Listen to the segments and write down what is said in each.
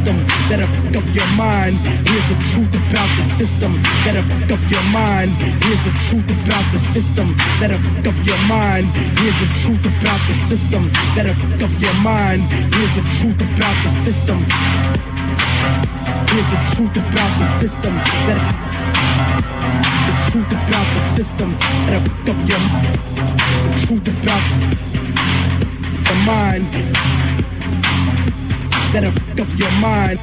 system that'll fuck up your mind. Here's the truth about the system that'll fuck up your mind. Here's the truth about the system that'll fuck up your mind. Here's the truth about the system that'll fuck up your mind. Here's the truth about the system. Here's the truth about the system that the truth about the system that'll fuck up your the truth about the mind that'll fuck up your mind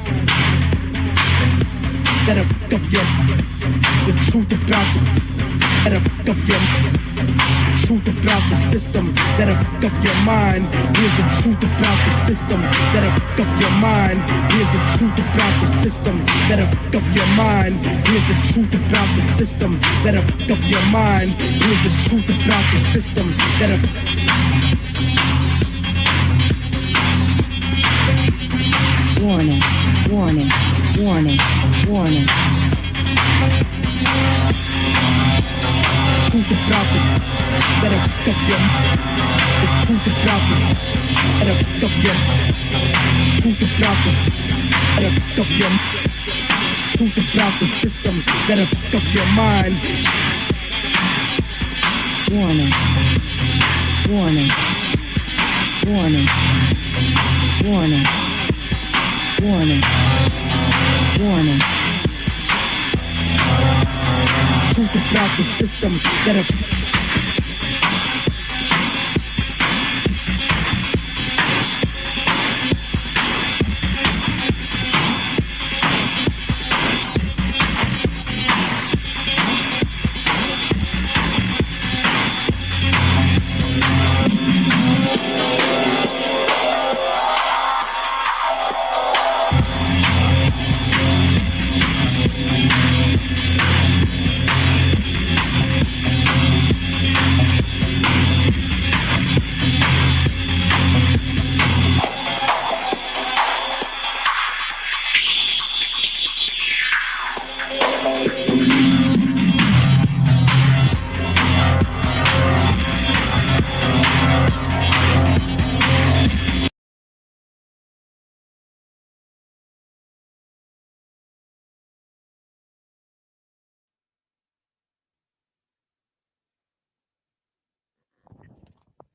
that'll fuck up your the truth about that'll fuck up your truth about the system that'll fuck up your mind. Here's the truth about the system that'll fuck up your mind. Here's the truth about the system that'll fuck up your mind. Here's the truth about the system that'll fuck up your mind. Here's the truth about the system that'll warning, warning, warning, warning. Truth about the that'll fuck up your the truth about the that'll fuck up your truth about the that'll fuck up your truth about the system that'll fuck up your mind. Warning, warning, warning, warning, warning, warning. Truth about the system that'll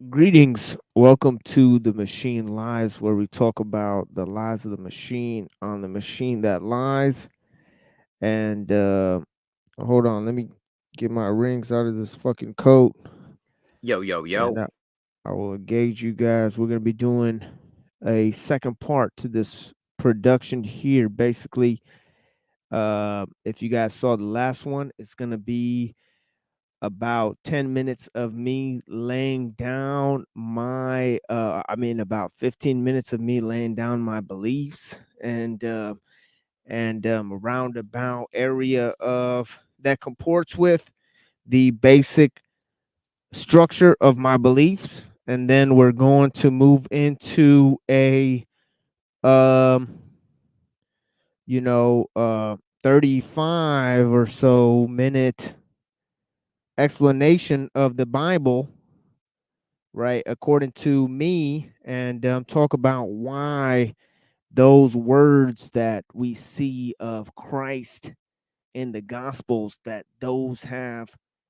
Greetings. Welcome to the Machine Lies, where we talk about the lies of the machine on the machine that lies. And hold on, let me get my rings out of this fucking coat, Yo, yo, yo. and I will engage you guys. We're gonna be doing a second part to this production here. Basically, if you guys saw the last one, it's gonna be about 10 minutes of me laying down my about 15 minutes of me laying down my beliefs and a roundabout area of that comports with the basic structure of my beliefs, and then we're going to move into a um 35 or so minute explanation of the Bible, right, according to me, and talk about why those words that we see of Christ in the Gospels, that those have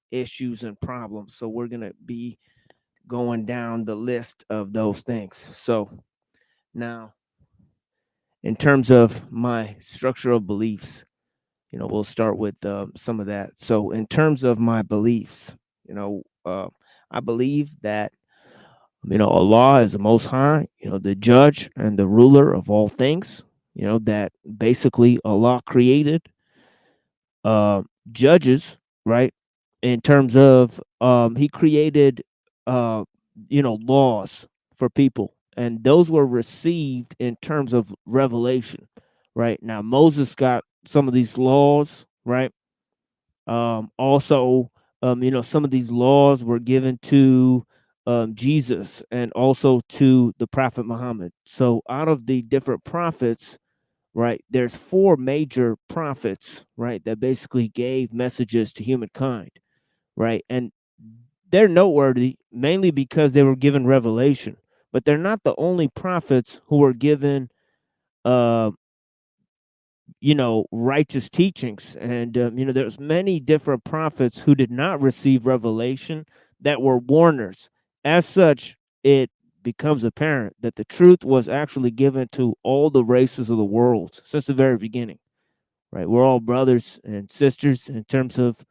issues and problems. So we're going to be going down the list of those things. So now, in terms of my structure of beliefs, we'll start with some of that. So in terms of my beliefs, I believe that Allah is the Most High, the judge and the ruler of all things. That basically Allah created uh, judges, right? In terms of He created laws for people, and those were received in terms of revelation, right? Now Moses got some of these laws, right? Also, some of these laws were given to Jesus and also to the Prophet Muhammad. So, out of the different prophets, right, there's four major prophets, right, that basically gave messages to humankind, right? And they're noteworthy mainly because they were given revelation, but they're not the only prophets who were given righteous teachings. And there's many different prophets who did not receive revelation that were warners. As such, it becomes apparent that the truth was actually given to all the races of the world since the very beginning. Right, we're all brothers and sisters in terms of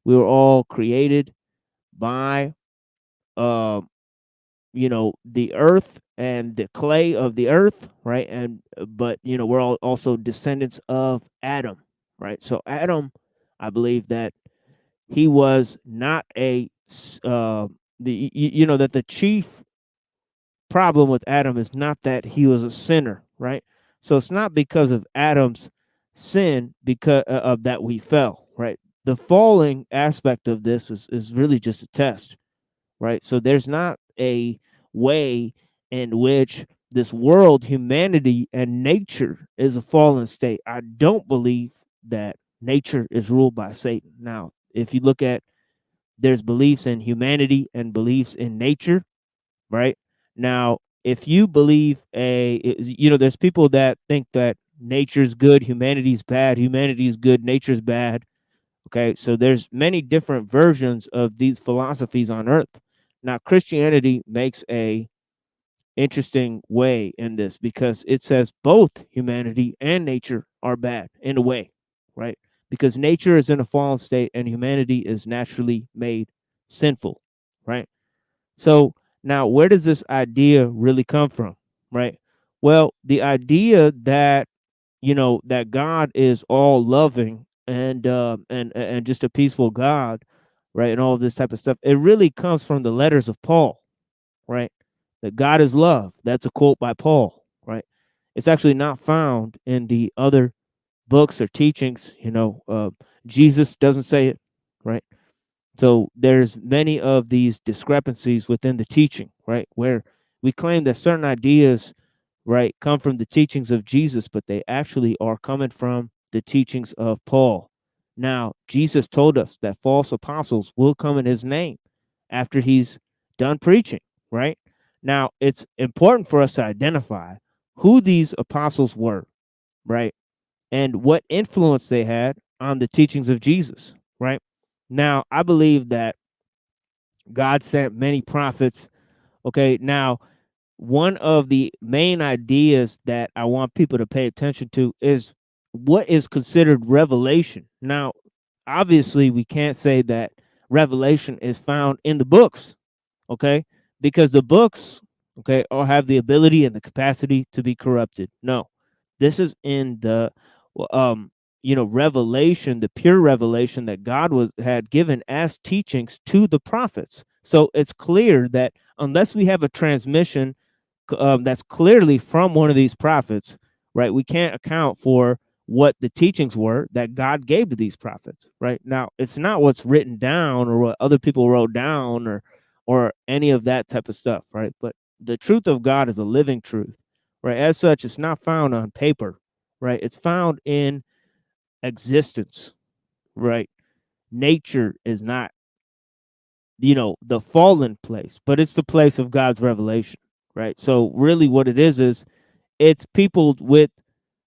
we were all created by uh, the earth and the clay of the earth, right? And but we're all also descendants of Adam, right? So Adam, I believe that he was not that the chief problem with Adam is not that he was a sinner, right? So it's not because of Adam's sin because of that we fell, right? The falling aspect of this is really just a test, right? So there's not a way in which this world, humanity, and nature is a fallen state. I don't believe that nature is ruled by Satan. Now, if you look at there's beliefs in humanity and beliefs in nature, right? Now, if you believe there's people that think that nature's good, humanity's bad, humanity's good, nature's bad. Okay, so there's many different versions of these philosophies on earth. Now, Christianity makes a interesting way in this because it says both humanity and nature are bad in a way, right? Because nature is in a fallen state and humanity is naturally made sinful, right? So now, where does this idea really come from, right? Well, the idea that that God is all loving and just a peaceful God, right, and all this type of stuff. It really comes from the letters of Paul, right? That God is love. That's a quote by Paul, right? It's actually not found in the other books or teachings. Jesus doesn't say it, right? So there's many of these discrepancies within the teaching, right, where we claim that certain ideas, right, come from the teachings of Jesus, but they actually are coming from the teachings of Paul. Now, Jesus told us that false apostles will come in his name after he's done preaching, right? Now, it's important for us to identify who these apostles were, right? And what influence they had on the teachings of Jesus, right? Now, I believe that God sent many prophets. Okay, now one of the main ideas that I want people to pay attention to is what is considered revelation. Now, obviously, we can't say that revelation is found in the books, okay? Because the books, okay, all have the ability and the capacity to be corrupted. No, this is in the revelation, the pure revelation that God had given as teachings to the prophets. So it's clear that unless we have a transmission that's clearly from one of these prophets, right? We can't account for what the teachings were that God gave to these prophets, right? Now, it's not what's written down or what other people wrote down or any of that type of stuff, right? But the truth of God is a living truth, right? As such, it's not found on paper, right? It's found in existence, right? Nature is not, the fallen place, but it's the place of God's revelation, right? So really what it is it's people with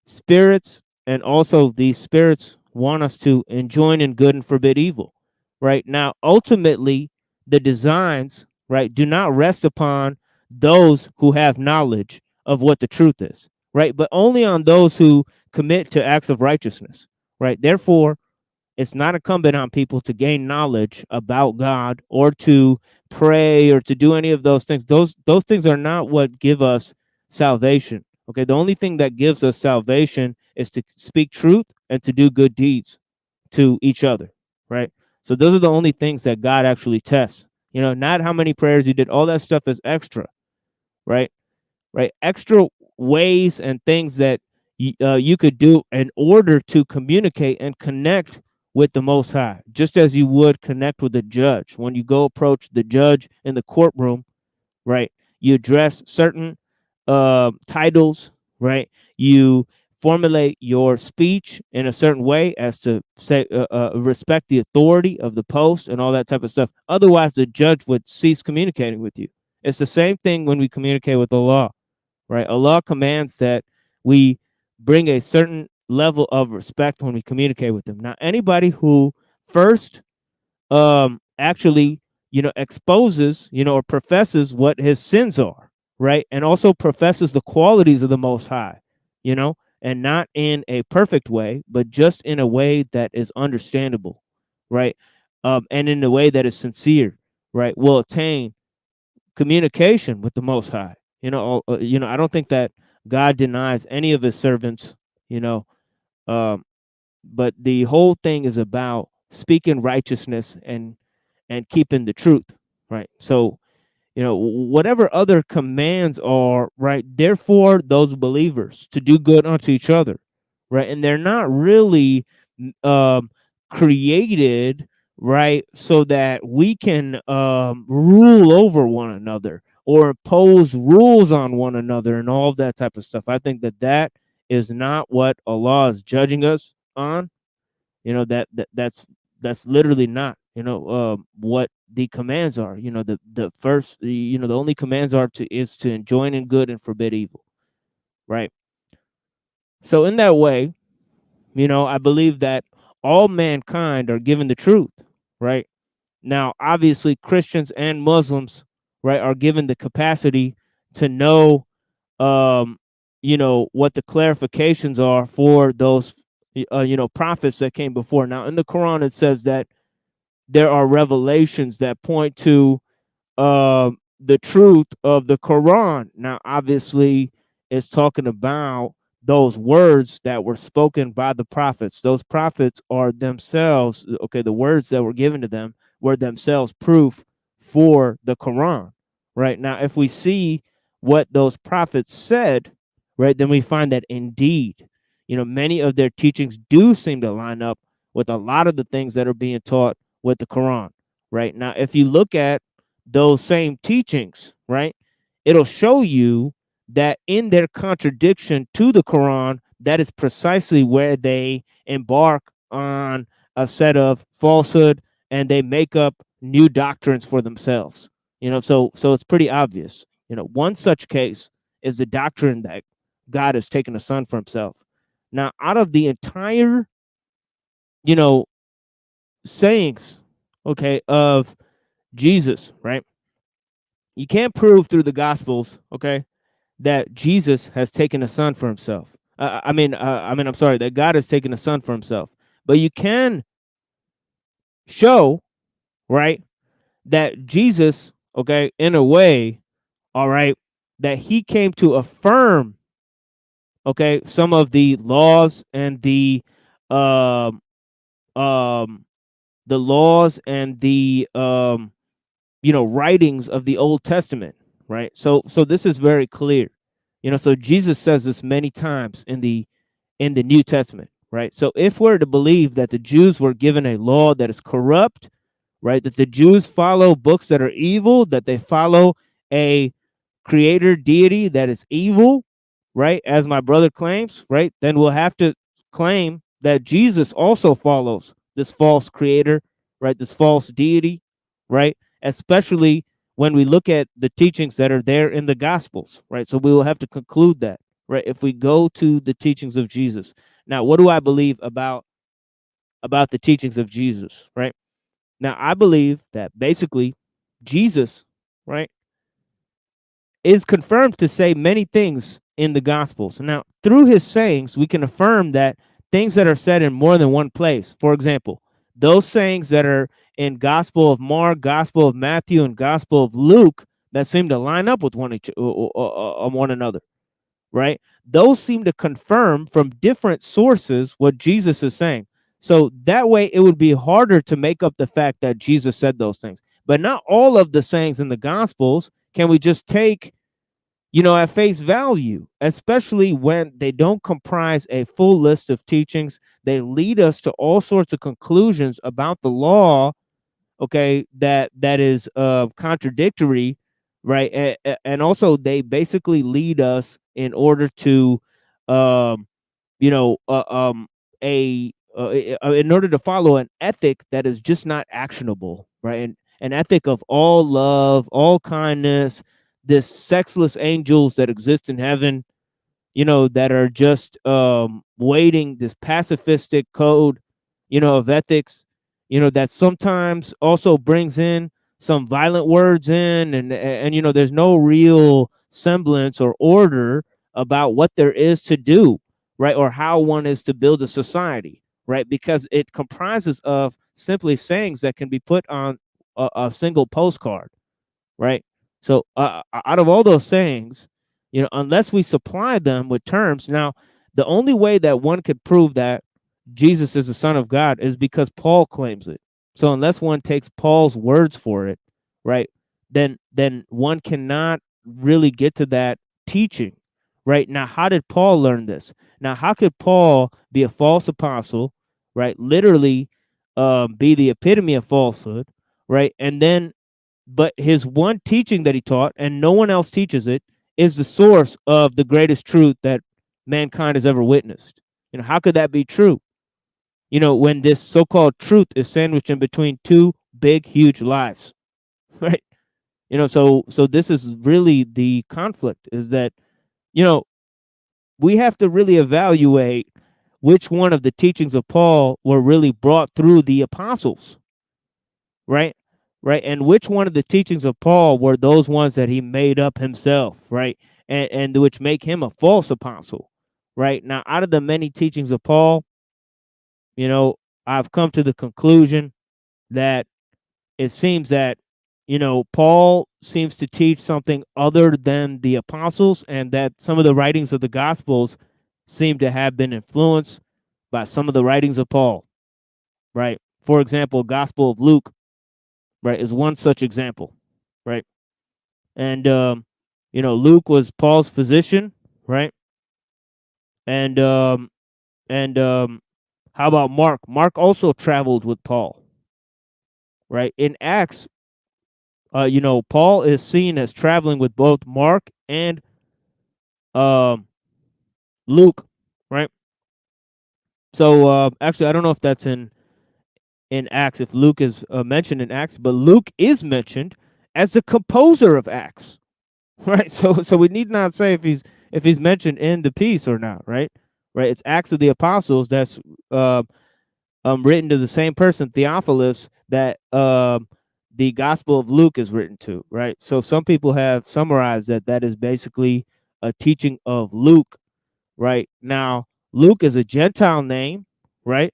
spirits, and also these spirits want us to enjoin in good and forbid evil, right? Now, ultimately, the designs, right, do not rest upon those who have knowledge of what the truth is, right? But only on those who commit to acts of righteousness, right? Therefore, it's not incumbent on people to gain knowledge about God or to pray or to do any of those things. Those things are not what give us salvation. Okay, the only thing that gives us salvation is to speak truth and to do good deeds to each other, right? So those are the only things that God actually tests. Not how many prayers you did. All that stuff is extra, right? Right? Extra ways and things that you could do in order to communicate and connect with the Most High, just as you would connect with a judge. When you go approach the judge in the courtroom, right? You address certain titles, right? You formulate your speech in a certain way as to say respect the authority of the post and all that type of stuff. Otherwise, the judge would cease communicating with you. It's the same thing when we communicate with Allah, right? Allah commands that we bring a certain level of respect when we communicate with them. Now, anybody who first actually, exposes, or professes what his sins are, right? And also professes the qualities of the Most High, and not in a perfect way, but just in a way that is understandable, right? And in a way that is sincere, right? Will attain communication with the Most High. I don't think that God denies any of his servants, you know, um, but the whole thing is about speaking righteousness and keeping the truth, right? So, whatever other commands are, right, therefore those believers to do good unto each other, right? And they're not really um created, right, so that we can rule over one another or impose rules on one another and all of that type of stuff. I think that that is not what Allah is judging us on. That's literally not, what the commands are. The first, the only commands are to is to enjoin in good and forbid evil, right? So in that way, I believe that all mankind are given the truth, right? Now, obviously, Christians and Muslims, right, are given the capacity to know, um, what the clarifications are for those, prophets that came before. Now, in the Quran, it says that there are revelations that point to the truth of the Quran. Now, obviously, it's talking about those words that were spoken by the prophets. Those prophets are themselves, okay, the words that were given to them were themselves proof for the Quran, right? Now, if we see what those prophets said, right, then we find that indeed, many of their teachings do seem to line up with a lot of the things that are being taught with the Quran, right? Now, if you look at those same teachings, right, it'll show you that in their contradiction to the Quran, that is precisely where they embark on a set of falsehood and they make up new doctrines for themselves. So it's pretty obvious. One such case is the doctrine that God has taken a son for himself. Now, out of the entire, you know, sayings, okay, of Jesus, right? You can't prove through the gospels, okay, that Jesus has taken a son for himself. I'm sorry, that God has taken a son for himself. But you can show, right, that Jesus, okay, in a way, all right, that he came to affirm, okay, some of the laws and um um the laws and the writings of the Old Testament, right? So this is very clear. So Jesus says this many times in the New Testament, right? So if we're to believe that the Jews were given a law that is corrupt, right? That the Jews follow books that are evil, that they follow a creator deity that is evil, right? As my brother claims, right? Then we'll have to claim that Jesus also follows this false creator, right? This false deity, right? Especially when we look at the teachings that are there in the gospels, right? So we will have to conclude that, right? If we go to the teachings of Jesus. Now, what do I believe about the teachings of Jesus, right? Now, I believe that basically Jesus, right, is confirmed to say many things in the Gospels. Now, through his sayings, we can affirm that things that are said in more than one place, for example, those sayings that are in Gospel of Mark, Gospel of Matthew, and Gospel of Luke that seem to line up with one another, right? Those seem to confirm from different sources what Jesus is saying. So that way it would be harder to make up the fact that Jesus said those things. But not all of the sayings in the Gospels can we just take, at face value, especially when they don't comprise a full list of teachings. They lead us to all sorts of conclusions about the law, okay, that is contradictory, right? And also they basically lead us in order to um you know a in order to follow an ethic that is just not actionable, right? And an ethic of all love, all kindness, this sexless angels that exist in heaven, that are just waiting, this pacifistic code, of ethics, that sometimes also brings in some violent words in, and there's no real semblance or order about what there is to do, right, or how one is to build a society, right, because it comprises of simply sayings that can be put on a single postcard, right? So out of all those sayings, unless we supply them with terms, now the only way that one could prove that Jesus is the Son of God is because Paul claims it. So unless one takes Paul's words for it, right, then one cannot really get to that teaching, right? Now, how did Paul learn this? Now, how could Paul be a false apostle, right? Literally, be the epitome of falsehood, right? And then but his one teaching that he taught, and no one else teaches it, is the source of the greatest truth that mankind has ever witnessed. How could that be true? When this so-called truth is sandwiched in between two big, huge lies, right? So this is really the conflict, is that, you know, we have to really evaluate which one of the teachings of Paul were really brought through the apostles, right? Right. And which one of the teachings of Paul were those ones that he made up himself, right? And which make him a false apostle, right? Now, out of the many teachings of Paul, you know, I've come to the conclusion that it seems that, Paul seems to teach something other than the apostles, and that some of the writings of the gospels seem to have been influenced by some of the writings of Paul, right? For example, Gospel of Luke, right, is one such example, right? And Luke was Paul's physician, right? And and how about Mark? Mark also traveled with Paul, right? In Acts, Paul is seen as traveling with both Mark and um, Luke, right? So actually, I don't know if that's in Acts, if Luke is mentioned in Acts, but Luke is mentioned as the composer of Acts, right? So we need not say if he's mentioned in the piece or not, right? Right. It's Acts of the Apostles that's uh, written to the same person, Theophilus, that the Gospel of Luke is written to, right? So some people have summarized that that is basically a teaching of Luke, right? Now, Luke is a Gentile name, right?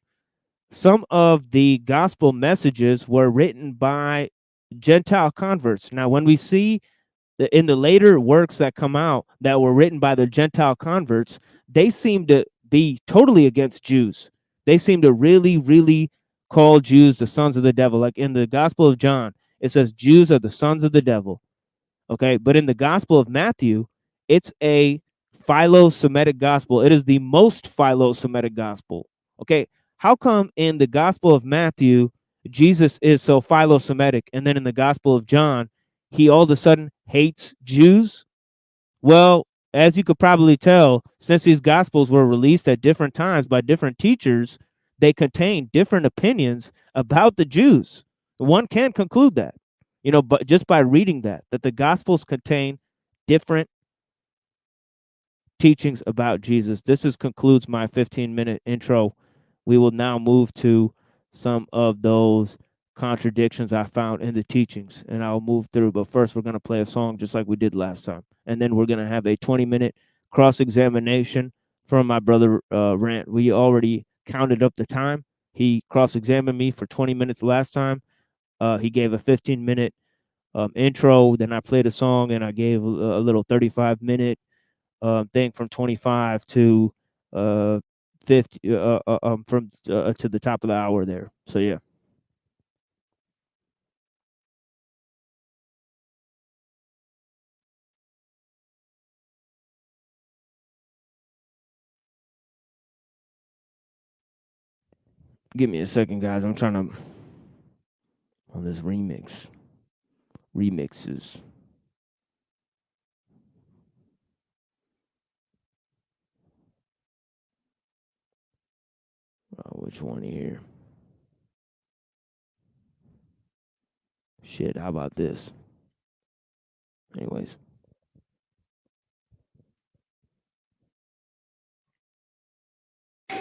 Some of the gospel messages were written by Gentile converts. Now, when we see in the later works that come out that were written by the Gentile converts, they seem to be totally against Jews. They seem to really, really call Jews the sons of the devil. Like in the Gospel of John, it says Jews are the sons of the devil. Okay. But in the Gospel of Matthew, it's a philo-Semitic gospel. It is the most philo-Semitic gospel. Okay. How come in the Gospel of Matthew, Jesus is so philo-Semitic, and then in the Gospel of John, he all of a sudden hates Jews? Well, as you could probably tell, since these gospels were released at different times by different teachers, they contain different opinions about the Jews. One can conclude that, but just by reading that the gospels contain different teachings about Jesus. This concludes my 15-minute intro. We will now move to some of those contradictions I found in the teachings, and I'll move through. But first, we're going to play a song just like we did last time, and then we're going to have a 20-minute cross-examination from my brother Rant. We already counted up the time. He cross-examined me for 20 minutes last time. He gave a 15-minute intro. Then I played a song, and I gave a little 35-minute thing from 25 to 50 from to the top of the hour there. So yeah. Give me a second, guys. I'm trying to on this remixes. Which one here? Shit, how about this? Anyways, Yeah.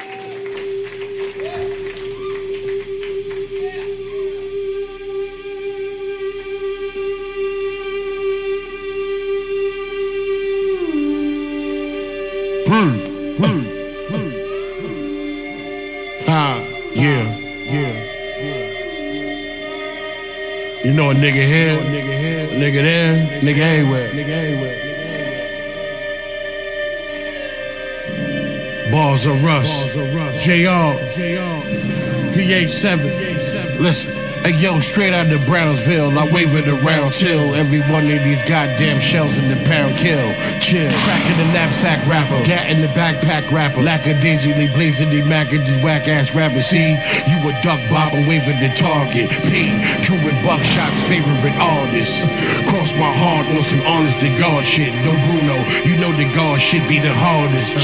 You know a nigga here, a nigga there, nigga everywhere. Balls of Russ, JR, PH7. Listen. Hey yo, straight out of Brownsville, I wave it around till every one of these goddamn shells in the pound kill. Chill, crack in the knapsack rapper, gat in the backpack rapper, lackadaisically blazing the mac at these whack ass rappers. See, you a duck bob and waving the target. P, Drew and Buckshot's favorite artist. Cross my heart on some honest to God shit. No Bruno, you know the God shit be the hardest.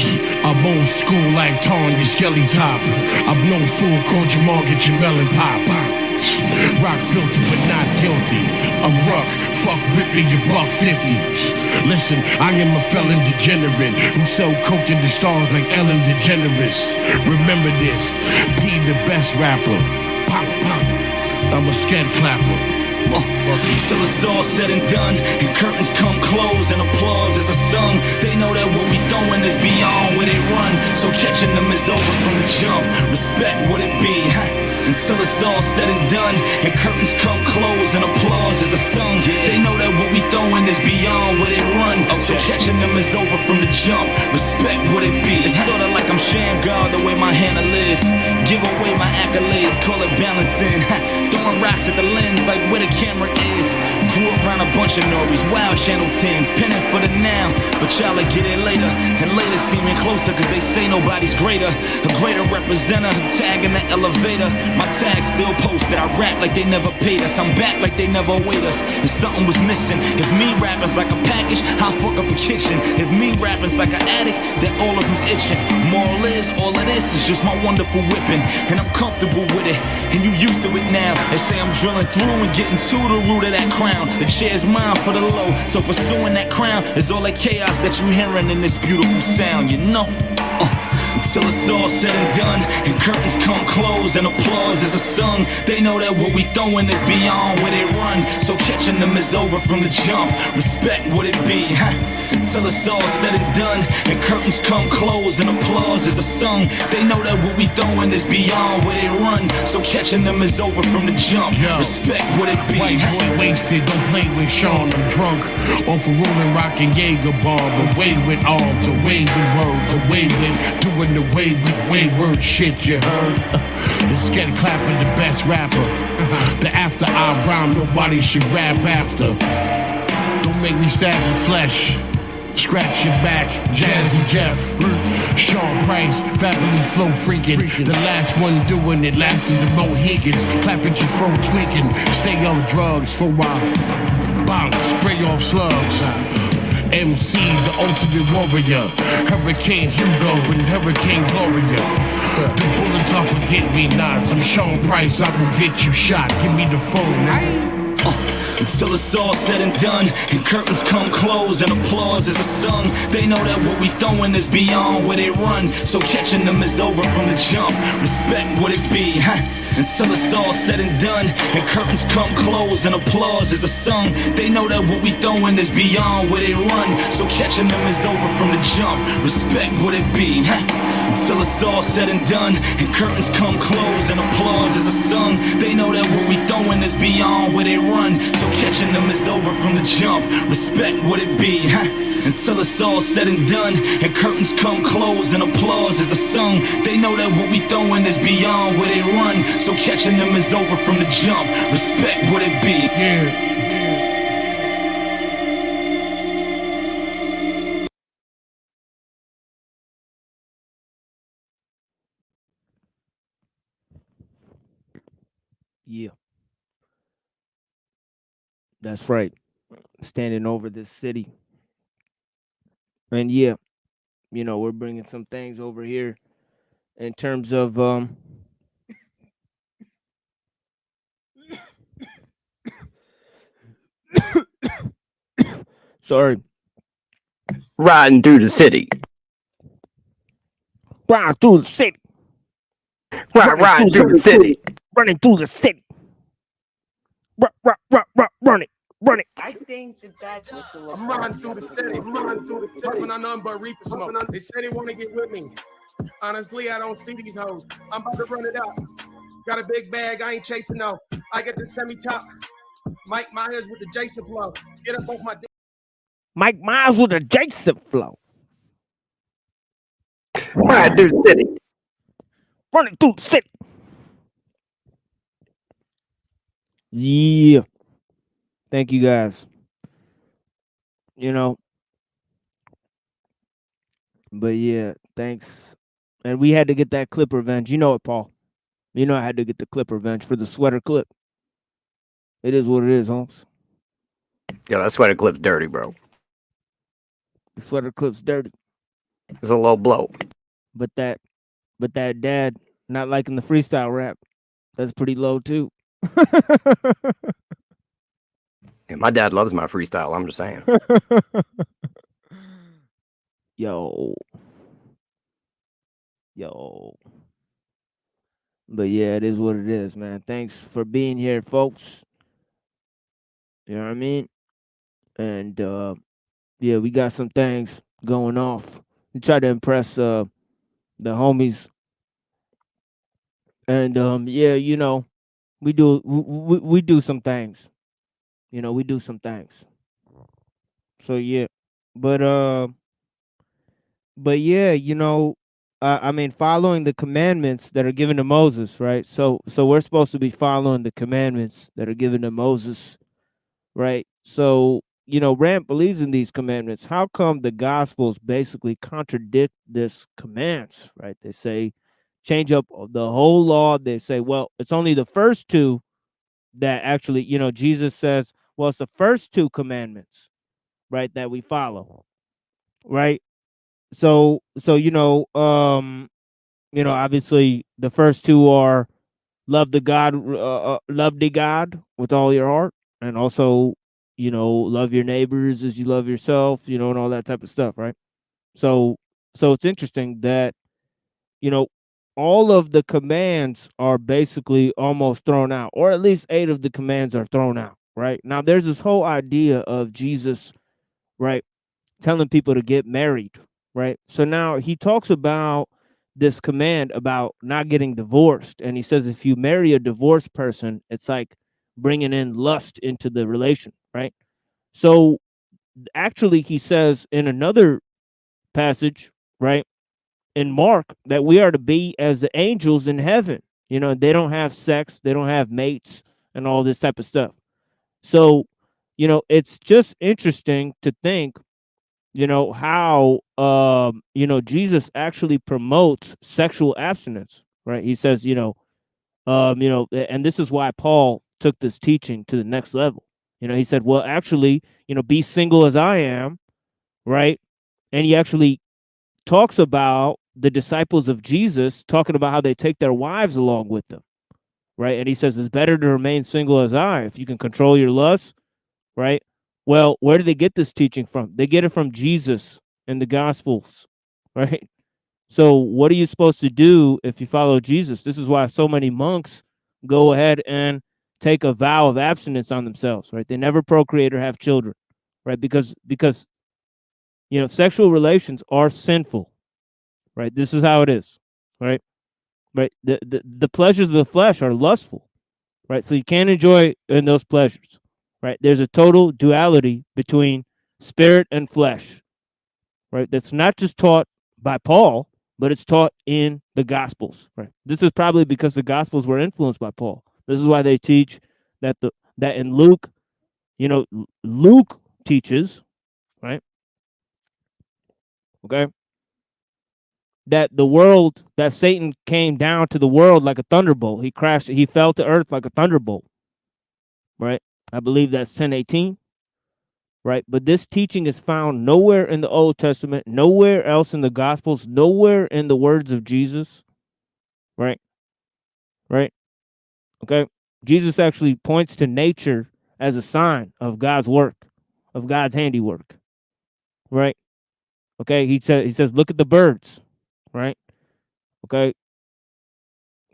I'm old school like Tanya Skelly Top. I'm no fool, called Jamal, get your melon pop. Rock filthy but not guilty. I'm Ruck, fuck Ripley, you $1.50. Listen, I am a felon degenerate who sell coke to the stars like Ellen DeGeneres. Remember this, be the best rapper. Pop, pop, I'm a scat clapper. Till it's all said and done, and curtains come close, and applause is a song. They know that what we throwing is beyond where they run, so catching them is over from the jump. Respect what it be, until it's all said and done, and curtains come close, and applause is a song. They know that what we throwing is beyond where they run, so catching them is over from the jump. Respect what it be. It's sorta like I'm sham God the way my handle is. Give away my accolades, call it balancing. Throwing rocks at the lens like where the camera is. Grew up around a bunch of Norries, wild channel 10s, pinning for the now, but y'all will get it later. And later seeming closer, cause they say nobody's greater. A greater representative, tagging the elevator. My tag still posted, I rap like they never paid us. I'm back like they never wait us, and something was missing. If me rapping's like a package, I'll fuck up a kitchen. If me rapping's like an addict, then all of them's itching. Moral is, all of this is just my wonderful whipping, and I'm comfortable with it, and you used to it now. They say I'm drilling through and getting to the root of that crown. The chair's mine for the low, so pursuing that crown is all that chaos that you hearing in this beautiful sound, you know? Until it's all said and done, and curtains come close, and applause is a song. They know that what we throwing is beyond where they run, so catching them is over from the jump. Respect what it be, until it's all said and done, and curtains come close, and applause is a song. They know that what we throwing is beyond where they run, so catching them is over from the jump. Respect what it be. White boy wasted, don't play with Sean, I'm drunk. Off a rolling rock and Jaeger bomb, away with arms, away with words, away with doing the way with wayward shit, you heard? Let's get clapping the best rapper. The after I rhyme, nobody should rap after. Don't make me stab your flesh. Scratch your back, Jazzy Jeff, Sean Price, Fabulous Flow freaking. The last one doing it lasted the Mohegans. Clap at your phone tweaking. Stay off drugs for a while. Bonk, spray off slugs. MC, the ultimate warrior. Hurricane Hugo and Hurricane Gloria. The bullets are forget-me-nots. I'm Sean Price, I will get you shot. Give me the phone. Until it's all said and done, and curtains come close, and applause is a song. They know that what we throwing is beyond where they run, so catching them is over from the jump. Respect what it be, until it's all said and done, and curtains come close, and applause is a song. They know that what we throwing is beyond where they run, so catching them is over from the jump. Respect what it be, until it's all said and done, and curtains come close, and applause is a song. They know that what we throwing is beyond where they run, so catching them is over from the jump. Respect what it be, until it's all said and done, and curtains come close, and applause is a song. They know that what we throwing is beyond where they run, so catching them is over from the jump. Respect what it be. Yeah, that's right. Standing over this city. And yeah, we're bringing some things over here in terms of sorry, Riding through the city. Riding through the city. Right through the city. Running through the city. Run it. Run it. I think that's I'm riding through the city. Puffing on nothing but reaper smoke. They say they want to get with me. Honestly, I don't see these hoes. I'm about to run it up. Got a big bag, I ain't chasing no. I get the semi-top. Mike Myers with the Jason flow. Get up off my dick. Mike Myers with a Jason flow. Right through the city. Running through the city. Yeah. Thank you guys. You know, but yeah, thanks. And we had to get that clip revenge. You know it, Paul. You know I had to get the clip revenge for the sweater clip. It is what it is, Holmes. Yo, that sweater clip's dirty, bro. The sweater clip's dirty. It's a low blow. But that dad not liking the freestyle rap, that's pretty low too. Yeah, my dad loves my freestyle. I'm just saying. Yo. But yeah, it is what it is, man. Thanks for being here, folks. You know what I mean? And yeah, we got some things going off. We try to impress the homies. And yeah, you know, we do some things. You know, we do some things. So yeah. But yeah, you know, I mean, following the commandments that are given to Moses, right? So we're supposed to be following the commandments that are given to Moses, right? So, you know, Rand believes in these commandments. How come the Gospels basically contradict this commands, right? They say change up the whole law. They say, well, it's only the first two that actually, you know, Jesus says, well, it's the first two commandments, right, that we follow, right? So you know, obviously the first two are love the God with all your heart, and also, you know, love your neighbors as you love yourself, you know, and all that type of stuff, right? So it's interesting that, you know, all of the commands are basically almost thrown out, or at least 8 of the commands are thrown out, right? Now there's this whole idea of Jesus, right, telling people to get married, right? So now he talks about this command about not getting divorced. And he says if you marry a divorced person, it's like bringing in lust into the relation, right? So actually, he says in another passage, right, in Mark, that we are to be as the angels in heaven. You know, they don't have sex, they don't have mates, and all this type of stuff. So, you know, it's just interesting to think, you know, how you know, Jesus actually promotes sexual abstinence, right? He says, you know, and this is why Paul took this teaching to the next level. You know, he said, well, actually, you know, be single as I am, right? And he actually talks about the disciples of Jesus talking about how they take their wives along with them, right? And he says it's better to remain single as I if you can control your lust, right? Well, where do they get this teaching from? They get it from Jesus in the Gospels, right? So, what are you supposed to do if you follow Jesus? This is why so many monks go ahead and take a vow of abstinence on themselves, right? They never procreate or have children, right? Because you know, sexual relations are sinful, right? This is how it is, right? Right. The pleasures of the flesh are lustful, right? So you can't enjoy in those pleasures, right? There's a total duality between spirit and flesh, right? That's not just taught by Paul, but it's taught in the Gospels, right? This is probably because the Gospels were influenced by Paul. This is why they teach that in Luke, you know, Luke teaches, right? Okay, that Satan came down to the world like a thunderbolt. He fell to earth like a thunderbolt, right? I believe that's 10:18, right? But this teaching is found nowhere in the Old Testament, nowhere else in the Gospels, nowhere in the words of Jesus, right? Right? Okay? Jesus actually points to nature as a sign of God's work, of God's handiwork, right? Okay? He says look at the birds, right? Okay.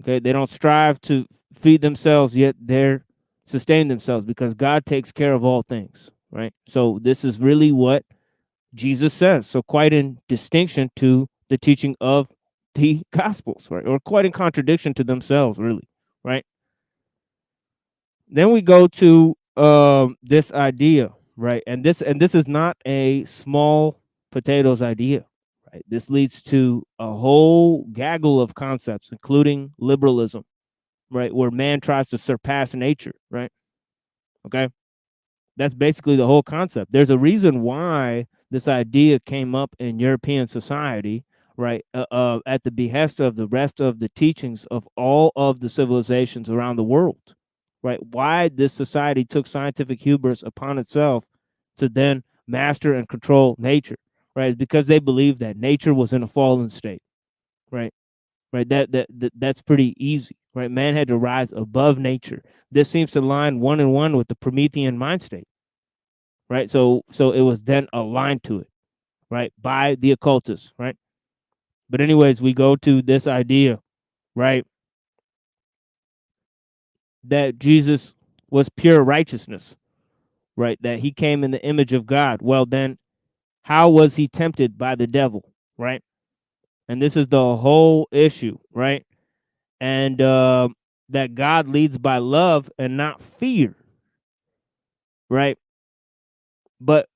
Okay. They don't strive to feed themselves, yet they're sustaining themselves because God takes care of all things. Right. So this is really what Jesus says. So quite in distinction to the teaching of the Gospels, right? Or quite in contradiction to themselves, really, right? Then we go to this idea, right? And this is not a small potatoes idea, right? This leads to a whole gaggle of concepts, including liberalism, right? Where man tries to surpass nature, right? Okay. That's basically the whole concept. There's a reason why this idea came up in European society, right? At the behest of the rest of the teachings of all of the civilizations around the world, right? Why this society took scientific hubris upon itself to then master and control nature, right? Is because they believed that nature was in a fallen state, right? Right. That's pretty easy, right? Man had to rise above nature. This seems to line one and one with the Promethean mind state, right? So it was then aligned to it, right, by the occultists, right? But anyways, we go to this idea, right, that Jesus was pure righteousness, right? That he came in the image of God. Well, then how was he tempted by the devil, right? And this is the whole issue, right? And that God leads by love and not fear, right? But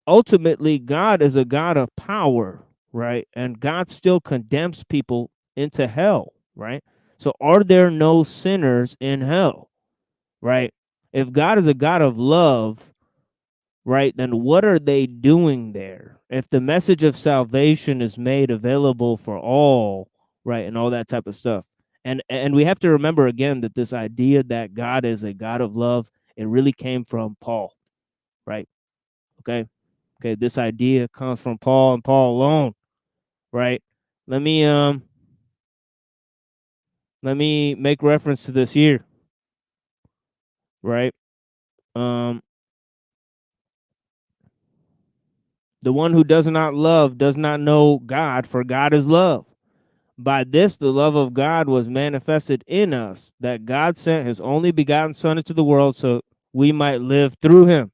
ultimately, God is a God of power, right? And God still condemns people into hell, right? So are there no sinners in hell, right? If God is a God of love, right, then what are they doing there? If the message of salvation is made available for all, right, and all that type of stuff. And we have to remember again that this idea that God is a God of love, it really came from Paul, right? Okay. Okay, this idea comes from Paul and Paul alone, right? Let me let me make reference to this here, right? Um the one who does not love does not know God, for God is love. By this the love of God was manifested in us, that God sent his only begotten son into the world so we might live through him.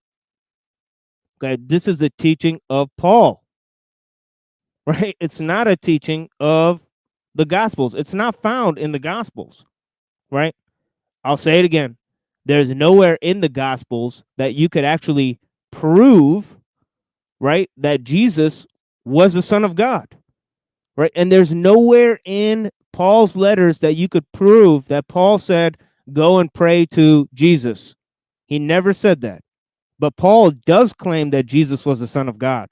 Okay, this is a teaching of Paul, right? It's not a teaching of the Gospels. It's not found in the Gospels, right? I'll say it again. There's nowhere in the Gospels that you could actually prove, right, that Jesus was the Son of God, right? And there's nowhere in Paul's letters that you could prove that Paul said, go and pray to Jesus. He never said that. But Paul does claim that Jesus was the Son of God,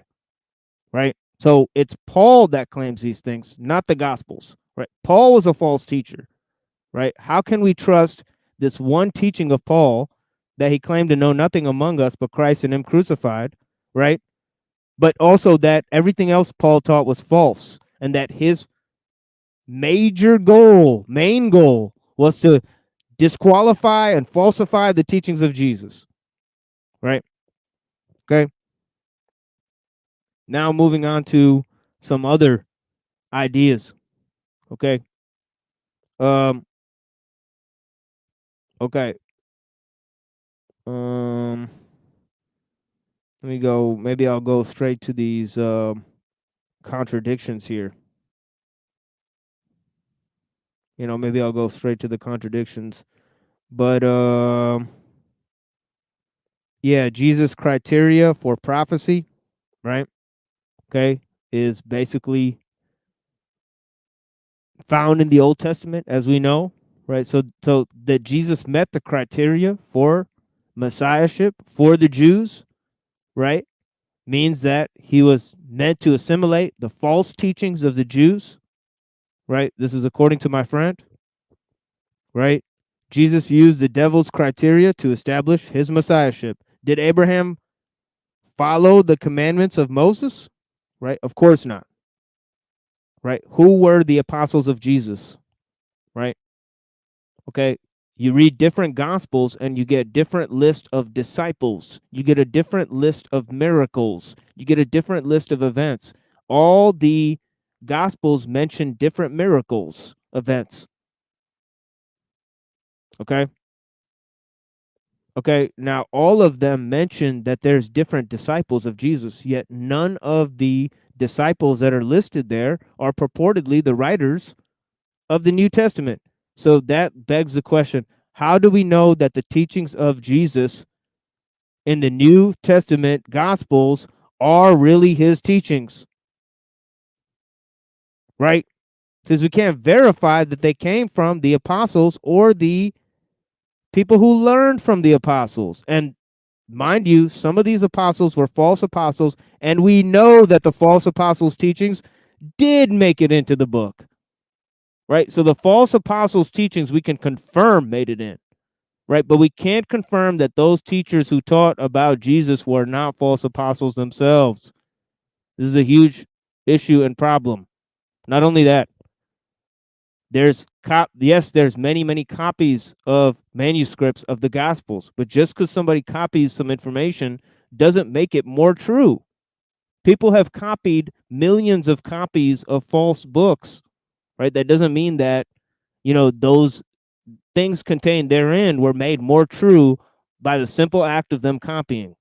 right? So it's Paul that claims these things, not the Gospels, right? Paul was a false teacher, right? How can we trust this one teaching of Paul that he claimed to know nothing among us but Christ and him crucified, right? But also that everything else Paul taught was false and that his main goal was to disqualify and falsify the teachings of Jesus, right? Okay. Now moving on to some other ideas, okay? Um okay. Um Let me go. Maybe I'll go straight to these contradictions here. Maybe I'll go straight to the contradictions. But yeah, Jesus' criteria for prophecy, right? Okay, is basically found in the Old Testament, as we know, right? So that Jesus met the criteria for messiahship for the Jews, right? Means that he was meant to assimilate the false teachings of the Jews, right? This is according to my friend, right? Jesus used the devil's criteria to establish his messiahship. Did Abraham follow the commandments of Moses? Right? Of course not. Right? Who were the apostles of Jesus? Right? Okay. You read different gospels and you get different list of disciples. You get a different list of miracles. You get a different list of events. All the gospels mention different miracles events. Okay. Okay, now all of them mention that there's different disciples of Jesus, yet none of the disciples that are listed there are purportedly the writers of the New Testament. So that begs the question, how do we know that the teachings of Jesus in the New Testament gospels are really his teachings? Right? Since we can't verify that they came from the apostles or the people who learned from the apostles. And mind you, some of these apostles were false apostles, and we know that the false apostles' teachings did make it into the book, right? So the false apostles' teachings we can confirm made it in, right? But we can't confirm that those teachers who taught about Jesus were not false apostles themselves. This is a huge issue and problem. Not only that, there's many copies of manuscripts of the gospels, but just because somebody copies some information doesn't make it more true. People have copied millions of copies of false books, right? That doesn't mean that, those things contained therein were made more true by the simple act of them copying,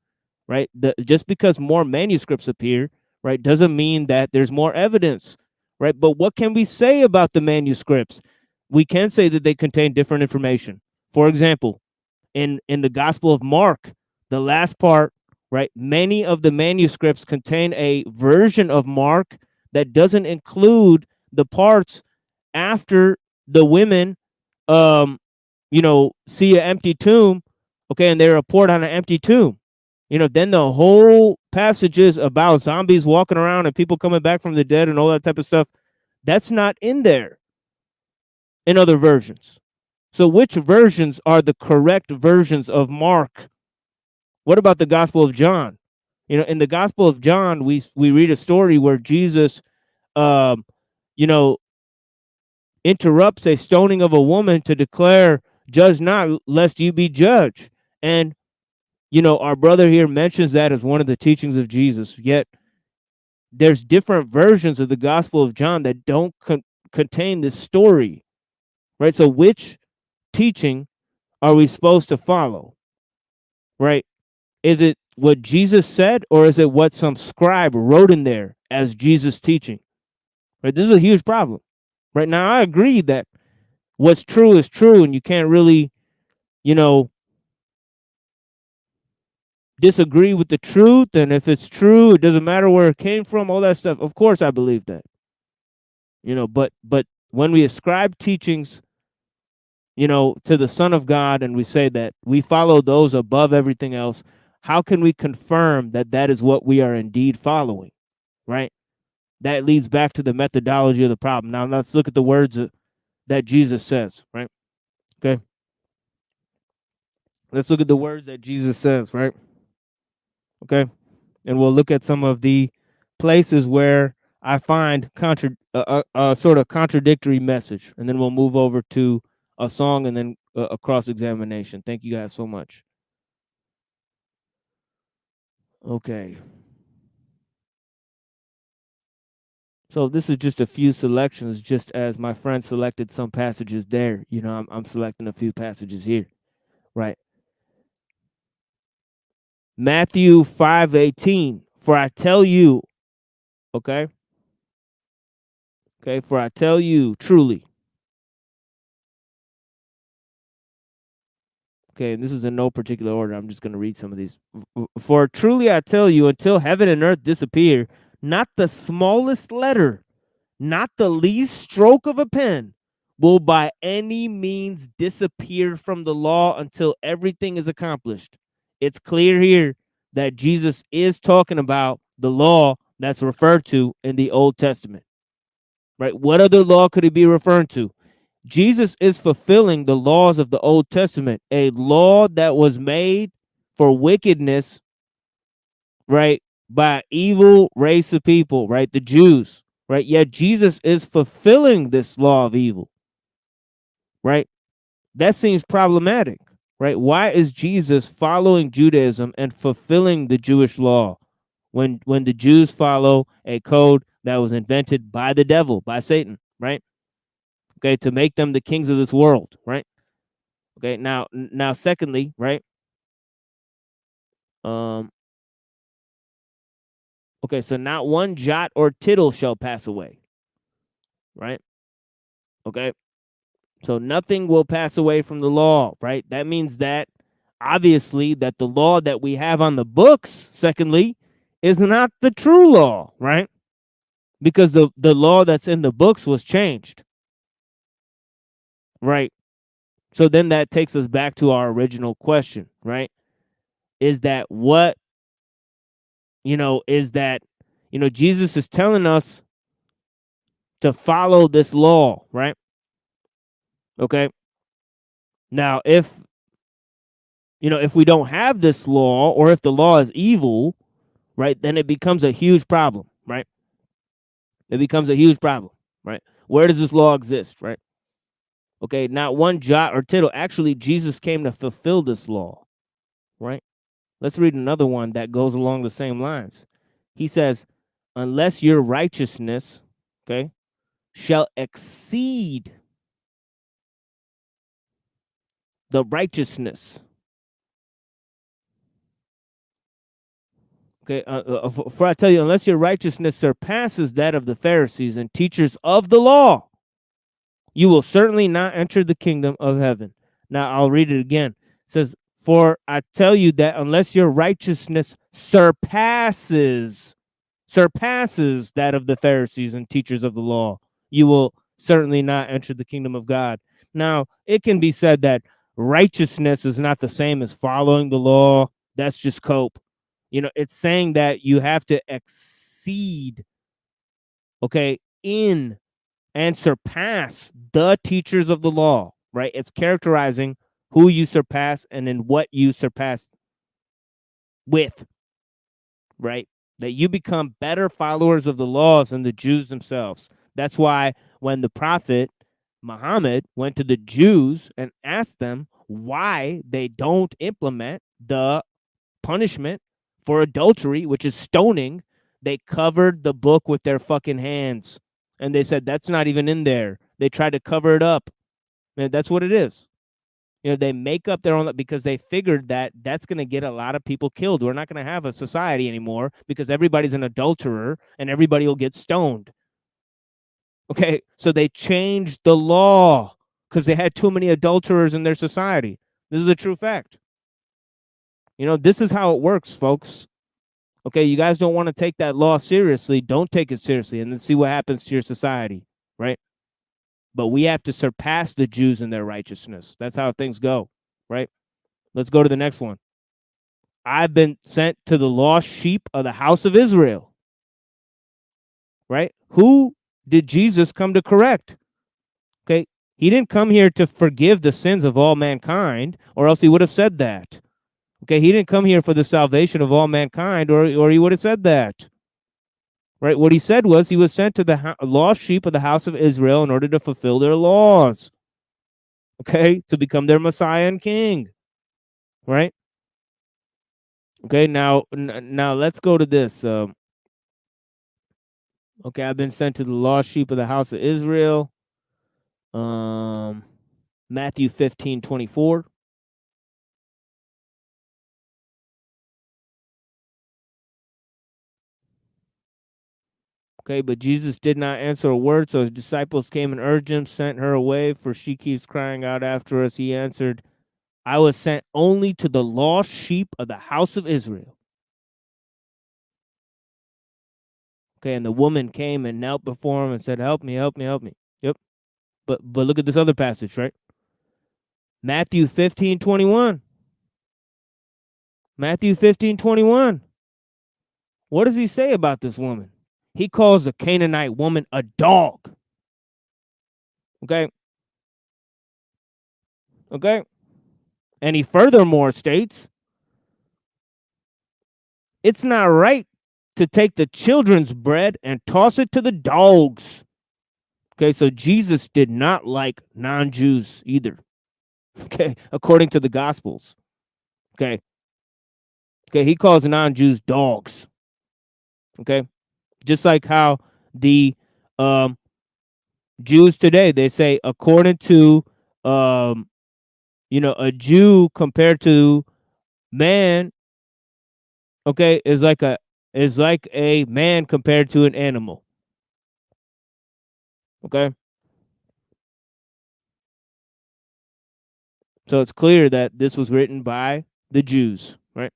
right? Just because more manuscripts appear, right, doesn't mean that there's more evidence, right? But what can we say about the manuscripts? We can say that they contain different information. For example, in the Gospel of Mark, the last part, right, many of the manuscripts contain a version of Mark that doesn't include the parts after the women see an empty tomb, okay, and they report on an empty tomb. Then the whole passages about zombies walking around and people coming back from the dead and all that type of stuff, that's not in there in other versions. So which versions are the correct versions of Mark? What about the Gospel of John? In the Gospel of John, we read a story where Jesus, um, you know, interrupts a stoning of a woman to declare, "Judge not, lest you be judged." And our brother here mentions that as one of the teachings of Jesus. Yet there's different versions of the Gospel of John that don't contain this story, right? So which teaching are we supposed to follow, right? Is it what Jesus said, or is it what some scribe wrote in there as Jesus teaching? Right? This is a huge problem. Right now, I agree that what's true is true, and you can't really, you know, disagree with the truth. And if it's true, it doesn't matter where it came from, all that stuff. Of course, I believe that. But when we ascribe teachings, to the Son of God, and we say that we follow those above everything else, how can we confirm that that is what we are indeed following, right? That leads back to the methodology of the problem. Now let's look at the words that Jesus says, right? Okay. Let's look at the words that Jesus says, right? Okay. And we'll look at some of the places where I find a sort of contradictory message, and then we'll move over to a song and then a cross-examination. Thank you guys so much. Okay. So this is just a few selections, just as my friend selected some passages there. I'm selecting a few passages here, right? Matthew 5:18. For I tell you, okay, for I tell you truly. Okay, and this is in no particular order. I'm just going to read some of these. For truly I tell you, until heaven and earth disappear, not the smallest letter, not the least stroke of a pen will by any means disappear from the law until everything is accomplished. It's clear here that Jesus is talking about the law that's referred to in the Old Testament, right? What other law could he be referring to? Jesus is fulfilling the laws of the Old Testament, a law that was made for wickedness, right, by evil race of people, right, the Jews, right? Yet Jesus is fulfilling this law of evil, right? That seems problematic, right? Why is Jesus following Judaism and fulfilling the Jewish law when the Jews follow a code that was invented by the devil, by Satan, right? Okay, to make them the kings of this world, right? Okay, now secondly, right? Um okay, so not one jot or tittle shall pass away, right? Okay? So nothing will pass away from the law, right? That means that obviously that the law that we have on the books, secondly, is not the true law, right? Because the law that's in the books was changed, right? So then that takes us back to our original question, right? Is that what, is that, Jesus is telling us to follow this law, right? Okay. Now, if we don't have this law or if the law is evil, right, then it becomes a huge problem, right? It becomes a huge problem, right? Where does this law exist, right? Okay, not one jot or tittle. Actually, Jesus came to fulfill this law, right? Let's read another one that goes along the same lines. He says, unless your righteousness, okay, shall exceed the righteousness. Okay, for I tell you, unless your righteousness surpasses that of the Pharisees and teachers of the law, you will certainly not enter the kingdom of heaven. Now I'll read it again. It says, for I tell you that unless your righteousness surpasses that of the Pharisees and teachers of the law, you will certainly not enter the kingdom of God. Now, it can be said that righteousness is not the same as following the law. That's just cope. It's saying that you have to exceed, okay, in and surpass the teachers of the law, right? It's characterizing who you surpass and in what you surpass with, right? That you become better followers of the laws than the Jews themselves. That's why when the prophet Muhammad went to the Jews and asked them why they don't implement the punishment for adultery, which is stoning, they covered the book with their fucking hands. And they said, that's not even in there. They tried to cover it up. And that's what it is. They make up their own because they figured that that's going to get a lot of people killed. We're not going to have a society anymore because everybody's an adulterer and everybody will get stoned. Okay, so they changed the law because they had too many adulterers in their society. This is a true fact. This is how it works, folks. Okay, you guys don't want to take that law seriously. Don't take it seriously and then see what happens to your society, right? But we have to surpass the Jews in their righteousness. That's how things go, right? Let's go to the next one. I've been sent to the lost sheep of the house of Israel, right? Who did Jesus come to correct? Okay, he didn't come here to forgive the sins of all mankind, or else he would have said that. Okay, he didn't come here for the salvation of all mankind, or he would have said that. Right? What he said was he was sent to the lost sheep of the house of Israel in order to fulfill their laws. Okay, to become their Messiah and King. Right? Okay, now let's go to this. Okay, I've been sent to the lost sheep of the house of Israel. Matthew 15:24. Okay, but Jesus did not answer a word, so his disciples came and urged him, sent her away, for she keeps crying out after us. He answered, I was sent only to the lost sheep of the house of Israel. Okay, and the woman came and knelt before him and said, help me, help me, help me. Yep. But look at this other passage, right? Matthew 15:21. Matthew 15:21. What does he say about this woman? He calls the Canaanite woman a dog. Okay. Okay. And he furthermore states, it's not right to take the children's bread and toss it to the dogs. Okay, so Jesus did not like non-Jews either. Okay, according to the Gospels. Okay. Okay, he calls non-Jews dogs. Okay. Just like how the um, Jews today. They say according to um, a Jew compared to man, okay, is like a man compared to an animal. Okay, so it's clear that this was written by the Jews, right?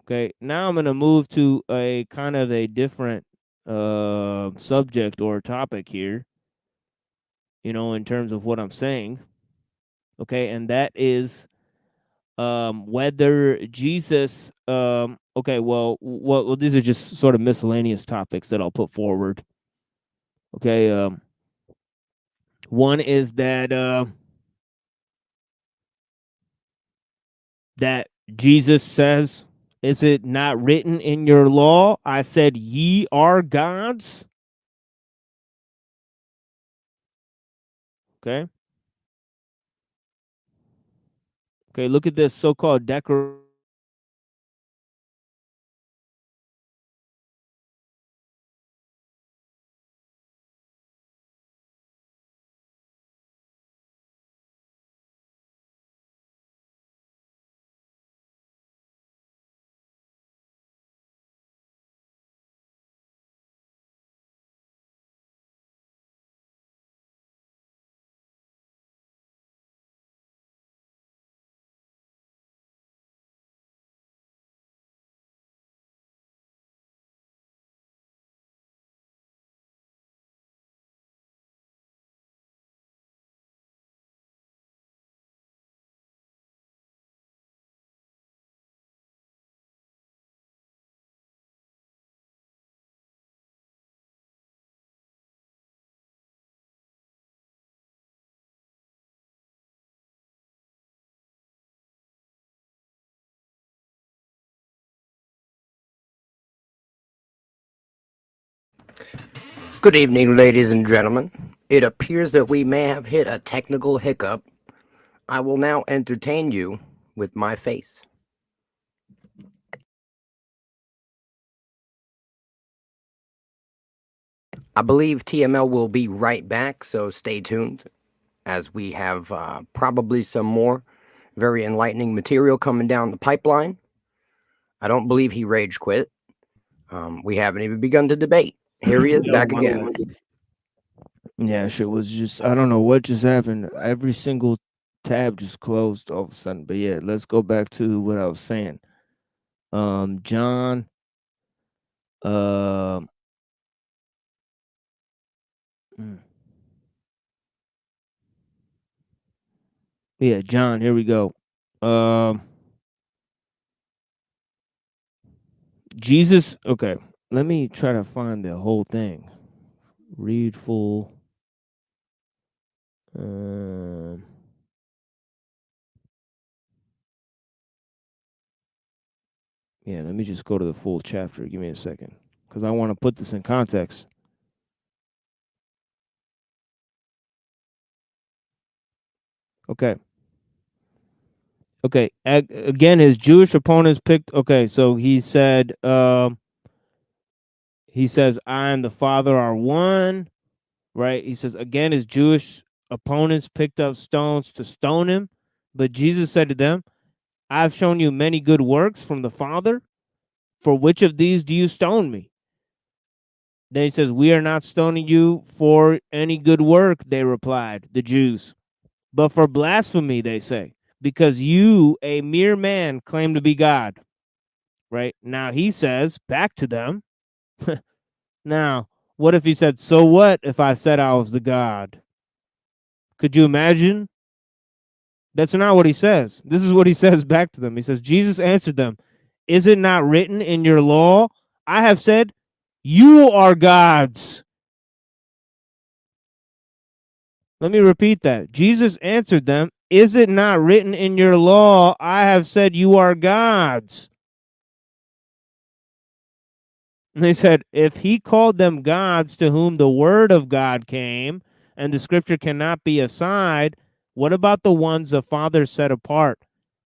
Okay, now I'm gonna move to a kind of a different subject or topic here, in terms of what I'm saying. Okay, and that is whether Jesus okay, well these are just sort of miscellaneous topics that I'll put forward. Okay, one is that Jesus says, "Is it not written in your law? I said ye are gods." Okay. Okay, look at this so-called declaration. Good evening, ladies and gentlemen. It appears that we may have hit a technical hiccup. I will now entertain you with my face. I believe TML will be right back, so stay tuned as we have probably some more very enlightening material coming down the pipeline. I don't believe he rage quit. We haven't even begun to debate. Here he is Yo, back again. yeah, shit was just, I don't know what just happened. Every single tab just closed all of a sudden. But yeah, let's go back to what I was saying. John, um, mm, yeah, John. Here we go. Um, Jesus. Okay, let me try to find the whole thing. Read full. Um, yeah, let me just go to the full chapter. Give me a second, because I want to put this in context. Okay. Okay. Again, his Jewish opponents picked. Okay, so he said, he says, "I and the Father are one." Right? He says again, his Jewish opponents picked up stones to stone him, but Jesus said to them, "I've shown you many good works from the Father. For which of these do you stone me?" Then he says, "We are not stoning you for any good work," they replied, the Jews, "but for blasphemy," they say, "because you, a mere man, claim to be God." Right? Now he says back to them, now, what if he said, "So what if I said I was the God?" Could you imagine? That's not what he says. This is what he says back to them. He says, Jesus answered them, "Is it not written in your law? I have said, you are gods." Let me repeat that. Jesus answered them, "Is it not written in your law? I have said, you are gods." And they said, "If he called them gods to whom the word of God came, and the scripture cannot be aside, what about the ones the Father set apart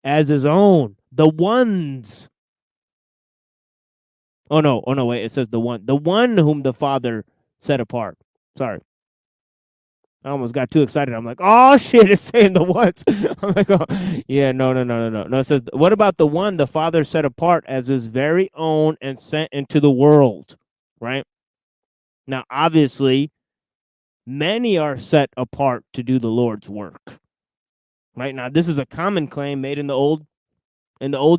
as his own? The ones. Oh no, wait. It says the one whom the Father set apart. Sorry. I almost got too excited. I'm like, oh shit, it's saying the ones. I'm like, oh yeah, no. No, it says, what about the one the Father set apart as his very own and sent into the world? Right? Now, obviously, many are set apart to do the Lord's work. Right? Now, this is a common claim made in the Old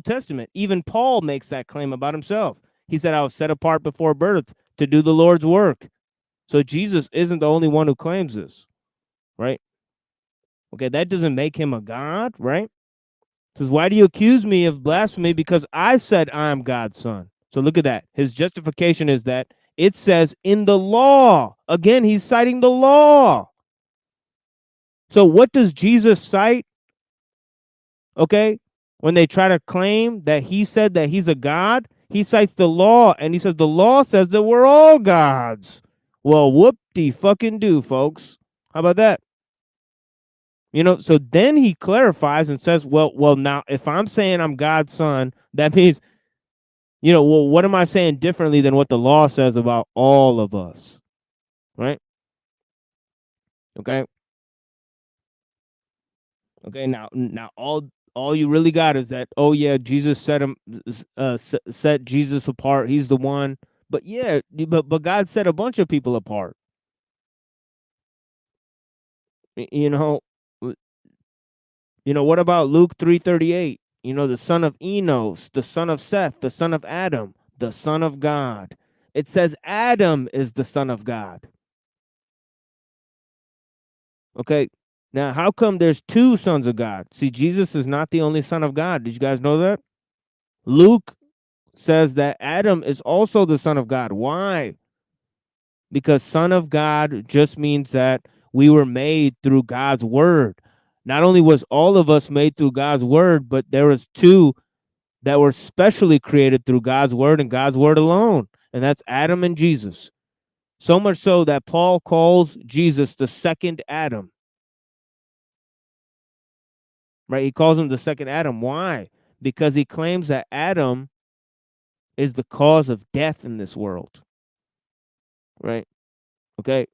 Testament. Even Paul makes that claim about himself. He said, I was set apart before birth to do the Lord's work. So Jesus isn't the only one who claims this, right? Okay, that doesn't make him a God, right? It says, why do you accuse me of blasphemy? Because I said I am God's son. So look at that. His justification is that it says in the law. Again, he's citing the law. So what does Jesus cite? Okay, when they try to claim that he said that he's a God, he cites the law, and he says the law says that we're all gods. Well, whoop-de-fucking-do, folks. How about that? So then he clarifies and says, well, now if I'm saying I'm God's son, that means, well, what am I saying differently than what the law says about all of us? Right? Okay. Okay. Now all you really got is that, oh yeah, Jesus set Jesus apart. He's the one. But yeah, but God set a bunch of people apart. You know, what about Luke 3:38? The son of Enos, the son of Seth, the son of Adam, the son of God. It says Adam is the son of God. Okay. Now, how come there's two sons of God? See, Jesus is not the only son of God. Did you guys know that? Luke says that Adam is also the son of God. Why? Because son of God just means that we were made through God's word. Not only was all of us made through God's word, but there was two that were specially created through God's word and God's word alone. And that's Adam and Jesus. So much so that Paul calls Jesus the second Adam. Right? He calls him the second Adam. Why? Because he claims that Adam is the cause of death in this world. Right? Okay.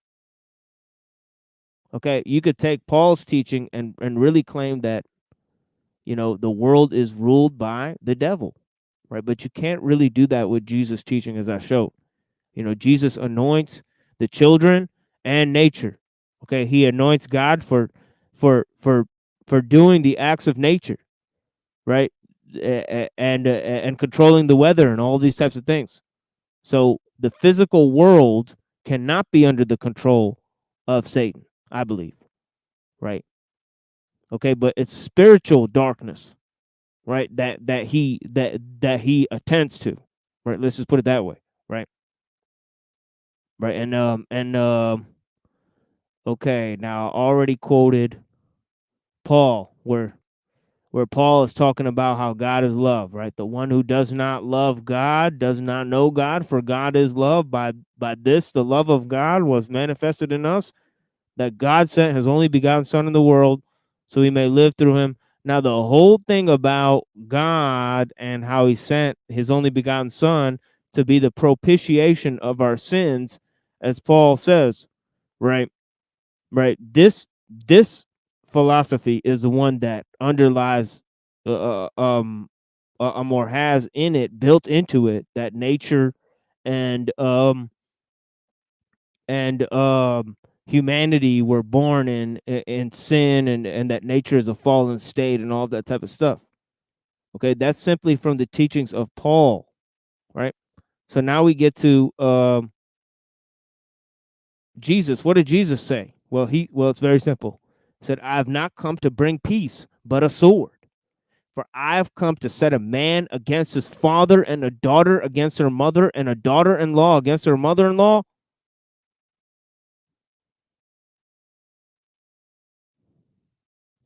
Okay. You could take Paul's teaching and really claim that, the world is ruled by the devil. Right? But you can't really do that with Jesus' teaching, as I showed. Jesus anoints the children and nature. Okay, he anoints God for doing the acts of nature, right? And controlling the weather and all these types of things. So the physical world cannot be under the control of Satan, I believe, right? Okay, but it's spiritual darkness, right? That he attends to, right? Let's just put it that way, right? Right, okay, now I already quoted Paul, where Paul is talking about how God is love, right? The one who does not love God does not know God, for God is love. By this the love of God was manifested in us, that God sent his only begotten Son in the world, so we may live through him. Now the whole thing about God and how he sent his only begotten Son to be the propitiation of our sins, as Paul says, right? Right. This philosophy is the one that underlies or has in it, built into it, that nature and and humanity were born in sin, and that nature is a fallen state and all that type of stuff. Okay, that's simply from the teachings of Paul, right? So now we get to Jesus. What did Jesus say? Well, it's very simple. He said, I have not come to bring peace, but a sword. For I have come to set a man against his father, and a daughter against her mother, and a daughter-in-law against her mother-in-law.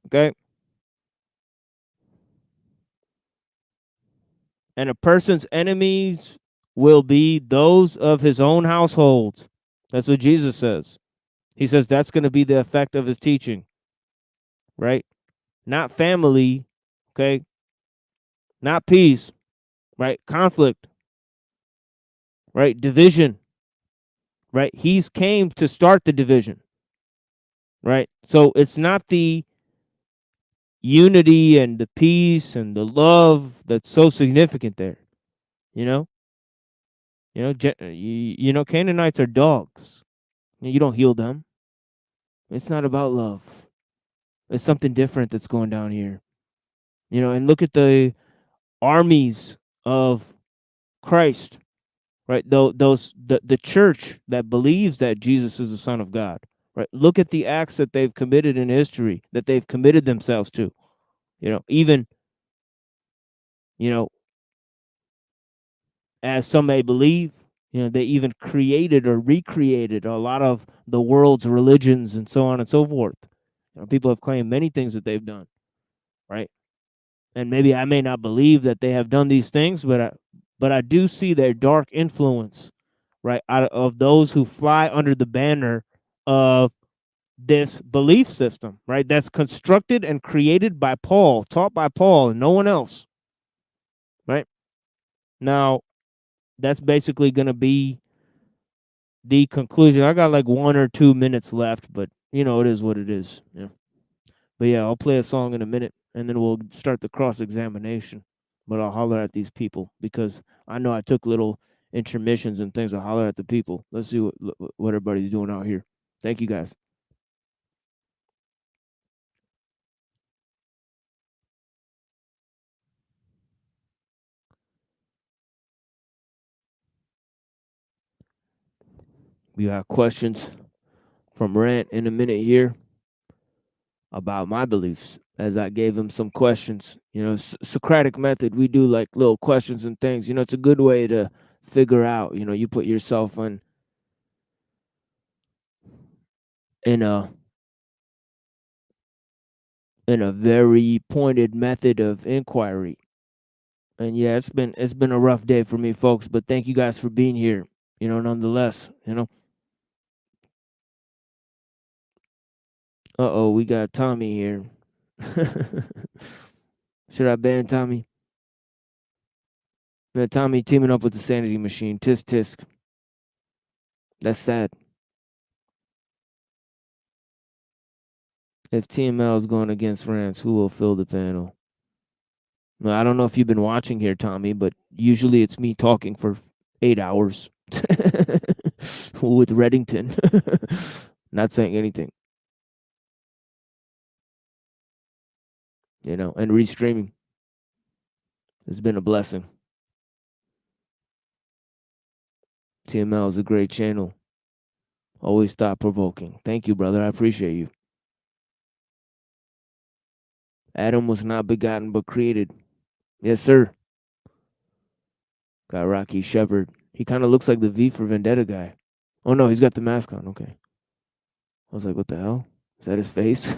Okay. And a person's enemies will be those of his own household. That's what Jesus says. He says that's going to be the effect of his teaching, right? Not family, okay? Not peace, right? Conflict. right? Division, right? He's came to start the division, right? So it's not the unity and the peace and the love that's so significant there, you know? Canaanites are dogs. You don't heal them. It's not about love. It's something different that's going down here. And look at the armies of Christ, right? The church that believes that Jesus is the Son of God, right? Look at the acts that they've committed in history, that they've committed themselves to. Even you know, as some may believe, they even created or recreated a lot of the world's religions and so on and so forth. People have claimed many things that they've done, right? And maybe I may not believe that they have done these things, but I do see their dark influence, right, out of those who fly under the banner of this belief system, right? That's constructed and created by Paul, taught by Paul, and no one else, right? Now, that's basically going to be the conclusion. I got like 1 or 2 minutes left, but it is what it is. Yeah. But yeah, I'll play a song in a minute, and then we'll start the cross examination. But I'll holler at these people because I know I took little intermissions and things. I'll holler at the people. Let's see what everybody's doing out here. Thank you guys. We got questions from Rant in a minute here about my beliefs as I gave him some questions. Socratic method, we do like little questions and things. It's a good way to figure out, you put yourself in a very pointed method of inquiry. And yeah, it's been a rough day for me, folks, but thank you guys for being here, nonetheless. Uh-oh, we got Tommy here. Should I ban Tommy? Tommy teaming up with the Sanity Machine. Tisk tisk. That's sad. If TML is going against France, who will fill the panel? Well, I don't know if you've been watching here, Tommy, but usually it's me talking for 8 hours with Reddington, not saying anything, and restreaming. It's been a blessing. TML is a great channel. Always thought provoking. Thank you, brother. I appreciate you. Adam was not begotten but created. Yes, sir. Got Rocky Shepard. He kind of looks like the V for Vendetta guy. Oh no, he's got the mask on. Okay. I was like, what the hell? Is that his face?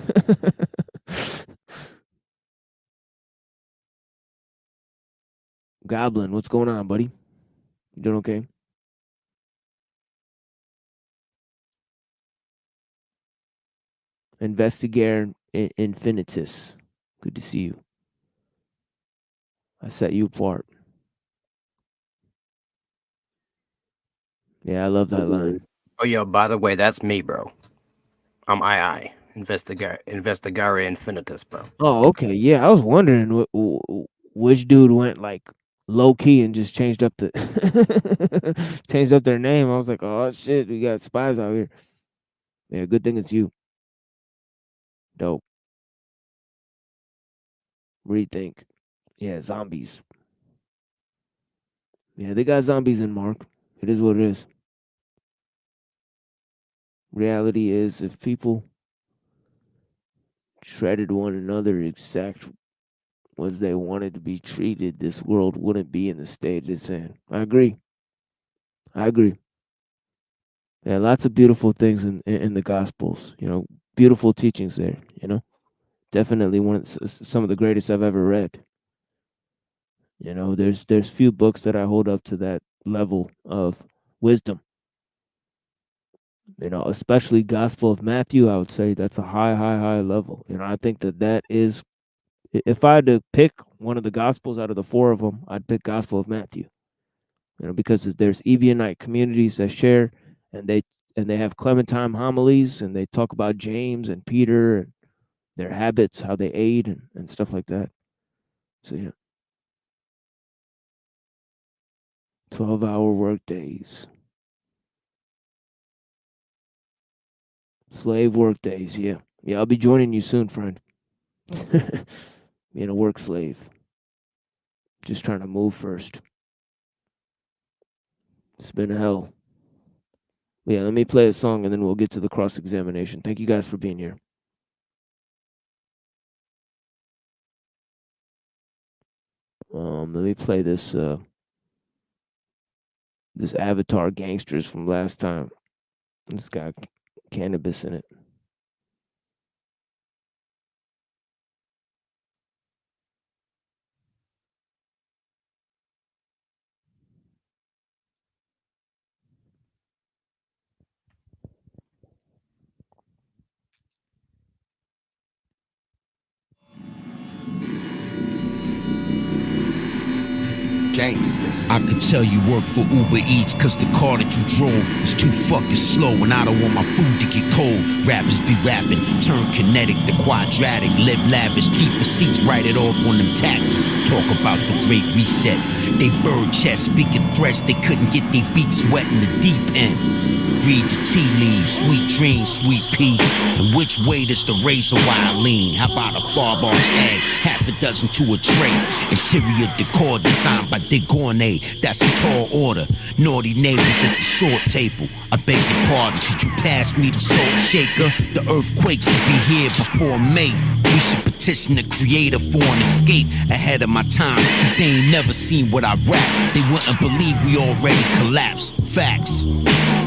Goblin, what's going on, buddy? You doing okay? Investigator Infinitus. Good to see you. I set you apart. Yeah, I love that line. Oh, yo, by the way, that's me, bro. I'm II. Investigare Infinitus, bro. Oh, okay. Yeah, I was wondering which dude went like low key and just changed up the changed up their name. I was like, oh shit, we got spies out here. Yeah, good thing it's you. Dope. Rethink. Yeah, zombies. Yeah, they got zombies in Mark. It is what it is. Reality is, if people treated one another exact as they wanted to be treated, this world wouldn't be in the state it's in. I agree. Yeah, lots of beautiful things in the Gospels. Beautiful teachings there. Definitely some of the greatest I've ever read. There's few books that I hold up to that level of wisdom. Especially Gospel of Matthew. I would say that's a high level. I think that is, if I had to pick one of the Gospels out of the four of them, I'd pick Gospel of Matthew. because there's Ebionite communities that share, and they have Clementine homilies, and they talk about James and Peter and their habits, how they ate, and stuff like that. So yeah, 12-hour work days, slave work days. Yeah, I'll be joining you soon, friend. Being a work slave, just trying to move first. It's been hell. Yeah, let me play a song and then we'll get to the cross-examination. Thank you guys for being here. Let me play this this Avatar Gangsters from last time. It's got cannabis in it. Gangster. I could tell you work for Uber Eats, cause the car that you drove was too fucking slow, and I don't want my food to get cold. Rappers be rapping, turn kinetic to quadratic, live lavish, keep receipts, write it off on them taxes. Talk about the great reset. They bird chest, speaking threats, they couldn't get their beaks wet in the deep end. Read the tea leaves, sweet dreams, sweet pea. And which way does the razor wire lean? How about a Farbar's egg, half a dozen to a tray? Interior decor designed by De Gournay, that's a tall order. Naughty neighbors at the short table. I beg your pardon, could you pass me the salt shaker? The earthquakes will be here before May. We should petition the creator for an escape ahead of my time, cause they ain't never seen what I rap. They wouldn't believe we already collapsed. Facts.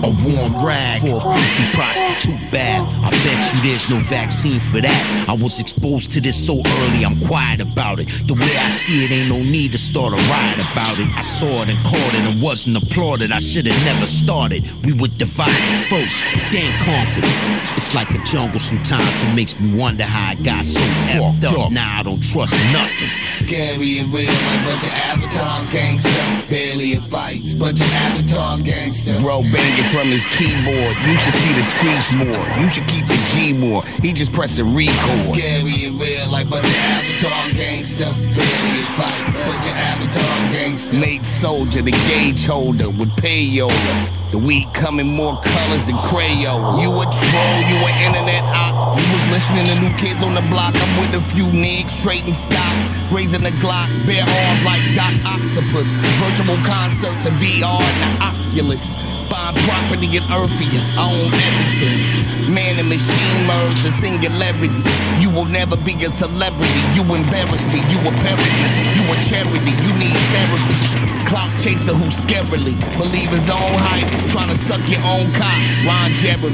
A warm rag for a 50 prostitute bath. I bet you there's no vaccine for that. I was exposed to this so early, I'm quiet about it. The way I see it, ain't no need to start a riot about it. I saw it and caught it and wasn't applauded. I should've never started. We were divided first, then conquered. It's like a jungle sometimes, it makes me wonder how I got so effed up. Now I don't trust nothing. Scary and real, like bunch of Avatar gangster. Barely in fights, bunch of Avatar gangster. Bro banging from his keyboard. You should see the streets more. You should keep the G more. He just pressing record. Scary and real, like bunch of Avatar gangster. Barely in fights, bunch of Avatar gangster. Made soldier, the gauge holder with payola. The weed coming more colors than Crayola. You a troll, you an internet op. You was listening to New Kids on the Block. I'm with a few niggas, trading stock, raising the Glock, bare arms like Doc Octopus. Virtual concerts of VR and the Oculus. Buying property in Earthia, I own everything. Man and machine merge the singularity. You will never be a celebrity. You embarrass me, you a parody. You a charity, you need therapy. Clout chaser who scarily believe his own hype, trying to suck your own cock. Ron Jeremy,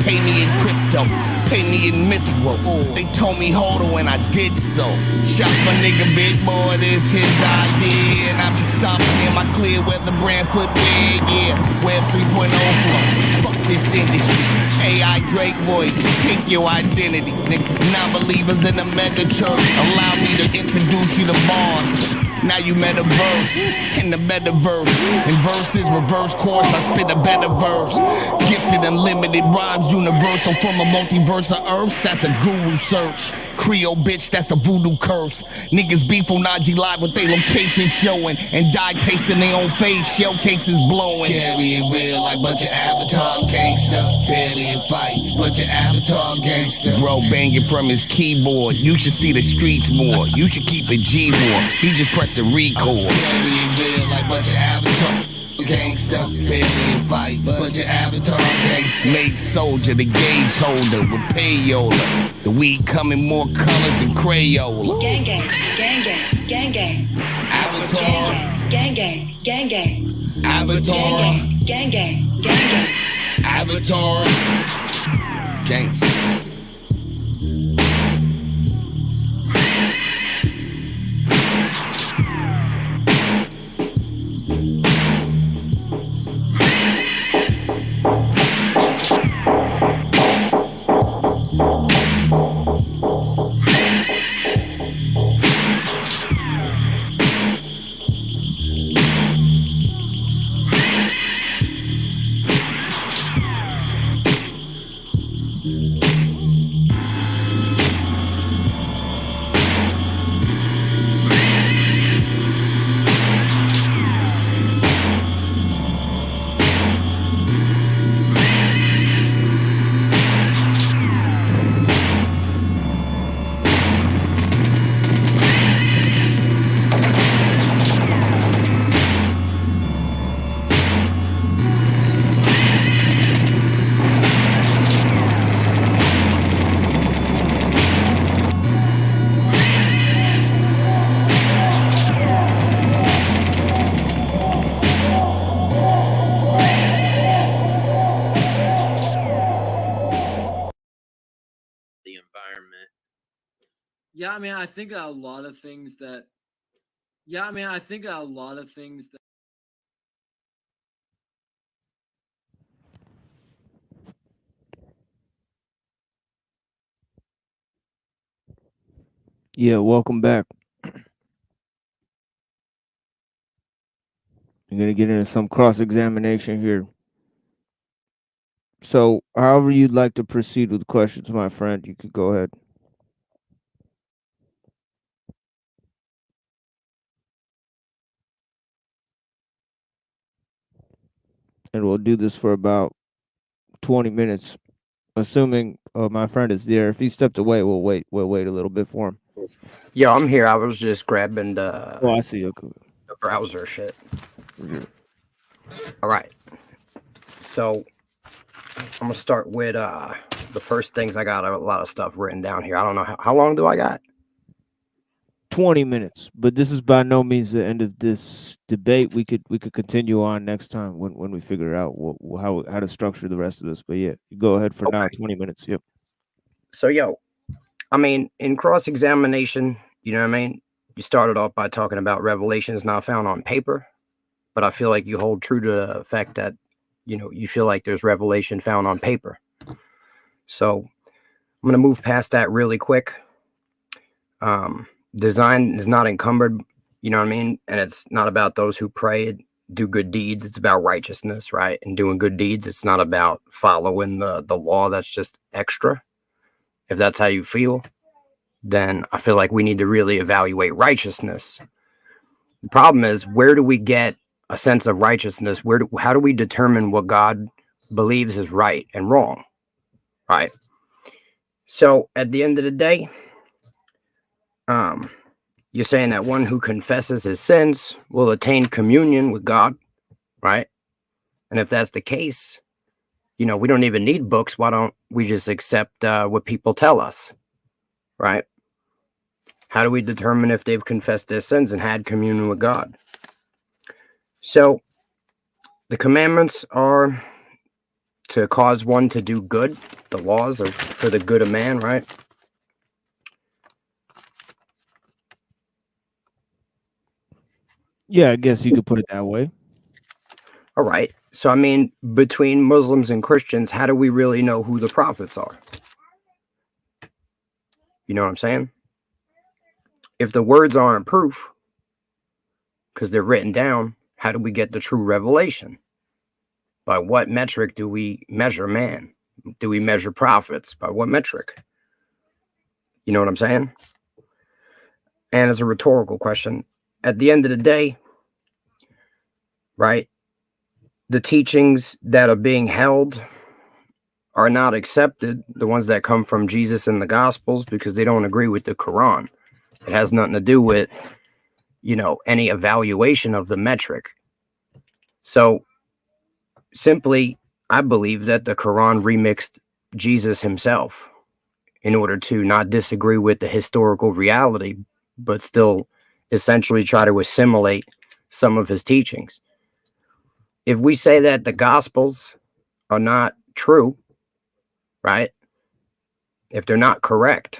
pay me in crypto, pay me in mithril. They told me hold on and I did so. Shot my nigga Big Boy, this his idea, and I be stomping in my clear weather brand footwear. Yeah, Web 3.0 flow. Fuck this industry. AI Drake voice, pick your identity. Non-believers in the mega church, allow me to introduce you to Mars. Now you metaverse, in the metaverse. In verses, reverse course, I spit a better verse. Gifted unlimited rhymes, universal from a multiverse of earths. That's a guru search. Creole bitch, that's a voodoo curse. Niggas beef on IG Live with their location showing, and die tasting their own face, showcases blowing. Scary and real, like bunch of Avatar gangster. Barely in fights, bunch of Avatar gangster. Bro banging from his keyboard. You should see the streets more. You should keep it G more. He just pressing record. Scary and real, like bunch of Avatar gangster. Barely in fights, bunch of Avatar gangster. Made soldier, the gauge holder with payola. The weed coming more colors than Crayola. Gang gang, gang gang, gang gang. Avatar, Gang gang, gang gang. Avatar, Gang gang, gang gang. Avatar Gangsta. Yeah, I mean, I think a lot of things that. Yeah, I mean, I think a lot of things that. Yeah, welcome back. I'm gonna get into some cross examination here. So, however you'd like to proceed with questions, my friend, you could go ahead. And we'll do this for about 20 minutes, assuming my friend is there. If he stepped away, we'll wait. We'll wait a little bit for him. Yeah, I'm here. I was just grabbing Oh, I see. Okay. the browser shit. Mhm. All right. So I'm gonna start with the first things. I got a lot of stuff written down here. I don't know how long do I got? 20 minutes, but this is by no means the end of this debate. We could continue on next time when we figure out how to structure the rest of this. But yeah, you go ahead for now. 20 minutes. Yep. So I mean, in cross examination, you know what I mean? You started off by talking about revelations not found on paper, but I feel like you hold true to the fact that, you feel like there's revelation found on paper. So I'm going to move past that really quick. Design is not encumbered, you know what I mean? And it's not about those who pray, do good deeds. It's about righteousness, right? And doing good deeds. It's not about following the law. That's just extra. If that's how you feel, then I feel like we need to really evaluate righteousness. The problem is, where do we get a sense of righteousness? How do we determine what God believes is right and wrong? Right. So at the end of the day, you're saying that one who confesses his sins will attain communion with God, right? And if that's the case, we don't even need books. Why don't we just accept what people tell us, right? How do we determine if they've confessed their sins and had communion with God? So the commandments are to cause one to do good. The laws are for the good of man, right? Yeah, I guess you could put it that way. All right. So, I mean, between Muslims and Christians, how do we really know who the prophets are? You know what I'm saying? If the words aren't proof, because they're written down, how do we get the true revelation? By what metric do we measure man? Do we measure prophets? By what metric? You know what I'm saying? And as a rhetorical question, at the end of the day, right, the teachings that are being held are not accepted, the ones that come from Jesus and the Gospels, because they don't agree with the Quran. It has nothing to do with, any evaluation of the metric. So simply, I believe that the Quran remixed Jesus himself in order to not disagree with the historical reality, but still essentially try to assimilate some of his teachings. If we say that the Gospels are not true, right? If they're not correct,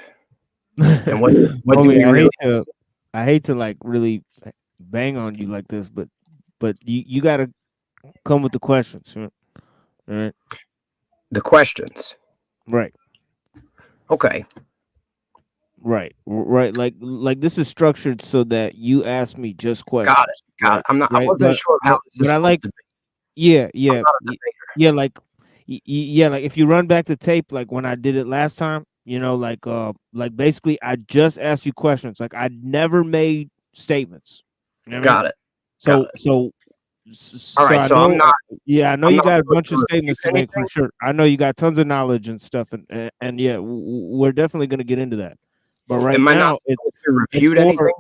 then what do we really? I hate to like really bang on you like this, but you got to come with the questions, right? All right. The questions. Right. Okay. Right. Right. Like this is structured so that you ask me just questions. Got it. I Right? wasn't sure how this is but I supposed like to be. yeah, I'm yeah. not a debater. Yeah, like yeah, like if you run back the tape like when I did it last time, like basically I just asked you questions. Like I never made statements. You know what I mean? Got it. So All right. I So know yeah, I know I'm you not got a supposed bunch to of refute statements to make for anything. sure. I know you got tons of knowledge and stuff and yeah, we're definitely going to get into that. But right Am I not now supposed to it's refute more anything?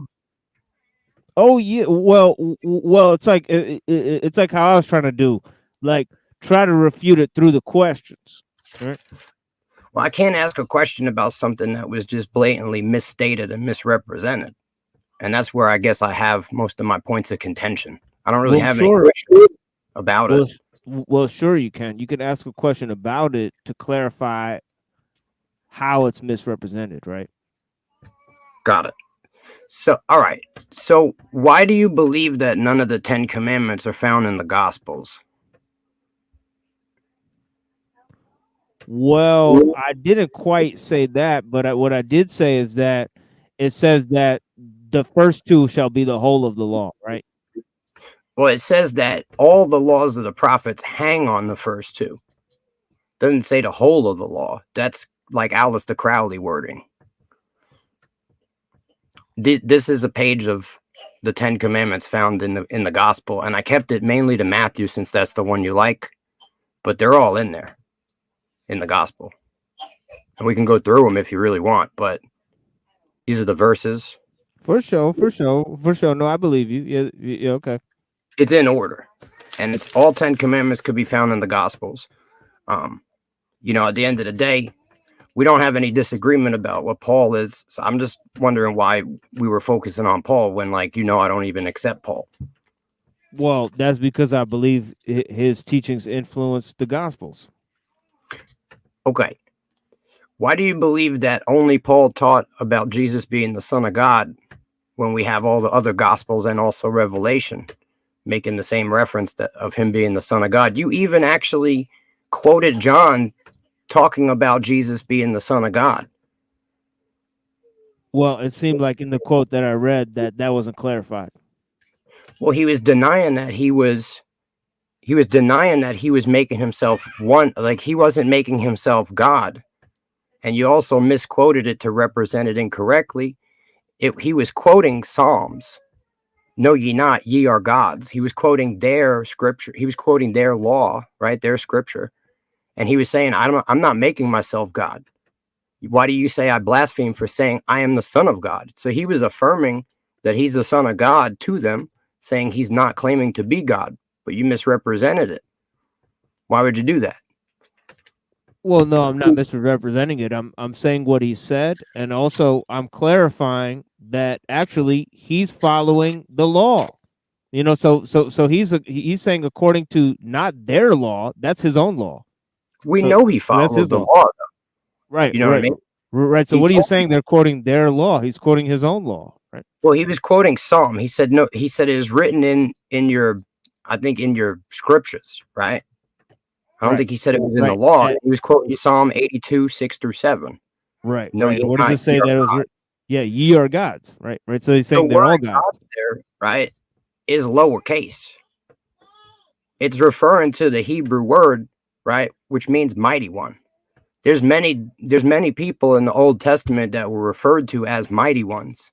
oh yeah, well it's like it's like how I was trying to do. Like try to refute it through the questions. Right? Well, I can't ask a question about something that was just blatantly misstated and misrepresented. And that's where I guess I have most of my points of contention. I don't really Well, have any sure. questions about it. Well, sure you can. You can ask a question about it to clarify how it's misrepresented, right? Got it. So, all right. So, why do you believe that none of the 10 commandments are found in the Gospels? Well, I didn't quite say that, but what I did say is that it says that the first two shall be the whole of the law, right? Well, it says that all the laws of the prophets hang on the first two. Doesn't say the whole of the law. That's like Aleister Crowley wording. This is a page of the 10 commandments found in the gospel, and I kept it mainly to Matthew since that's the one you like, but they're all in there in the gospel. And we can go through them if you really want, but these are the verses. For sure. No, I believe you. Yeah, okay. It's in order, and it's all 10 commandments could be found in the gospels. At the end of the day, we don't have any disagreement about what Paul is. So I'm just wondering why we were focusing on Paul when, I don't even accept Paul. Well, that's because I believe his teachings influenced the Gospels. Okay. Why do you believe that only Paul taught about Jesus being the Son of God when we have all the other Gospels and also Revelation making the same reference of him being the Son of God? You even actually quoted John talking about Jesus being the Son of God. Well, it seemed like in the quote that I read that wasn't clarified. Well, he was denying that he was making himself one, like he wasn't making himself God. And you also misquoted it to represent it incorrectly. He was quoting Psalms. Know ye not, ye are gods. He was quoting their scripture. He was quoting their law, right? Their scripture. And he was saying, I'm not making myself God. Why do you say I blaspheme for saying I am the Son of God? So he was affirming that he's the Son of God to them, saying he's not claiming to be God, but you misrepresented it. Why would you do that? Well, no, I'm not misrepresenting it. I'm saying what he said, and also I'm clarifying that actually he's following the law. So he's saying according to not their law, that's his own law. We know he So that's followed his the law. law, though. Right. You know what I mean? Right. So He what are you told saying? They're quoting their law. He's quoting his own law, right? Well, he was quoting Psalm. He said no. He said it is written in your, I think, in your scriptures, right? I don't Right. think he said it was in the Right. law. And- He was quoting y- Psalm 82, 6-7. right. No, Right. ye What does not, it say ye are that it was? gods. Yeah, ye are gods. Right. Right. So he's The saying they're all word gods. God there, right, is lowercase. It's referring to the Hebrew word, right, which means mighty one. There's many people in the Old Testament that were referred to as mighty ones.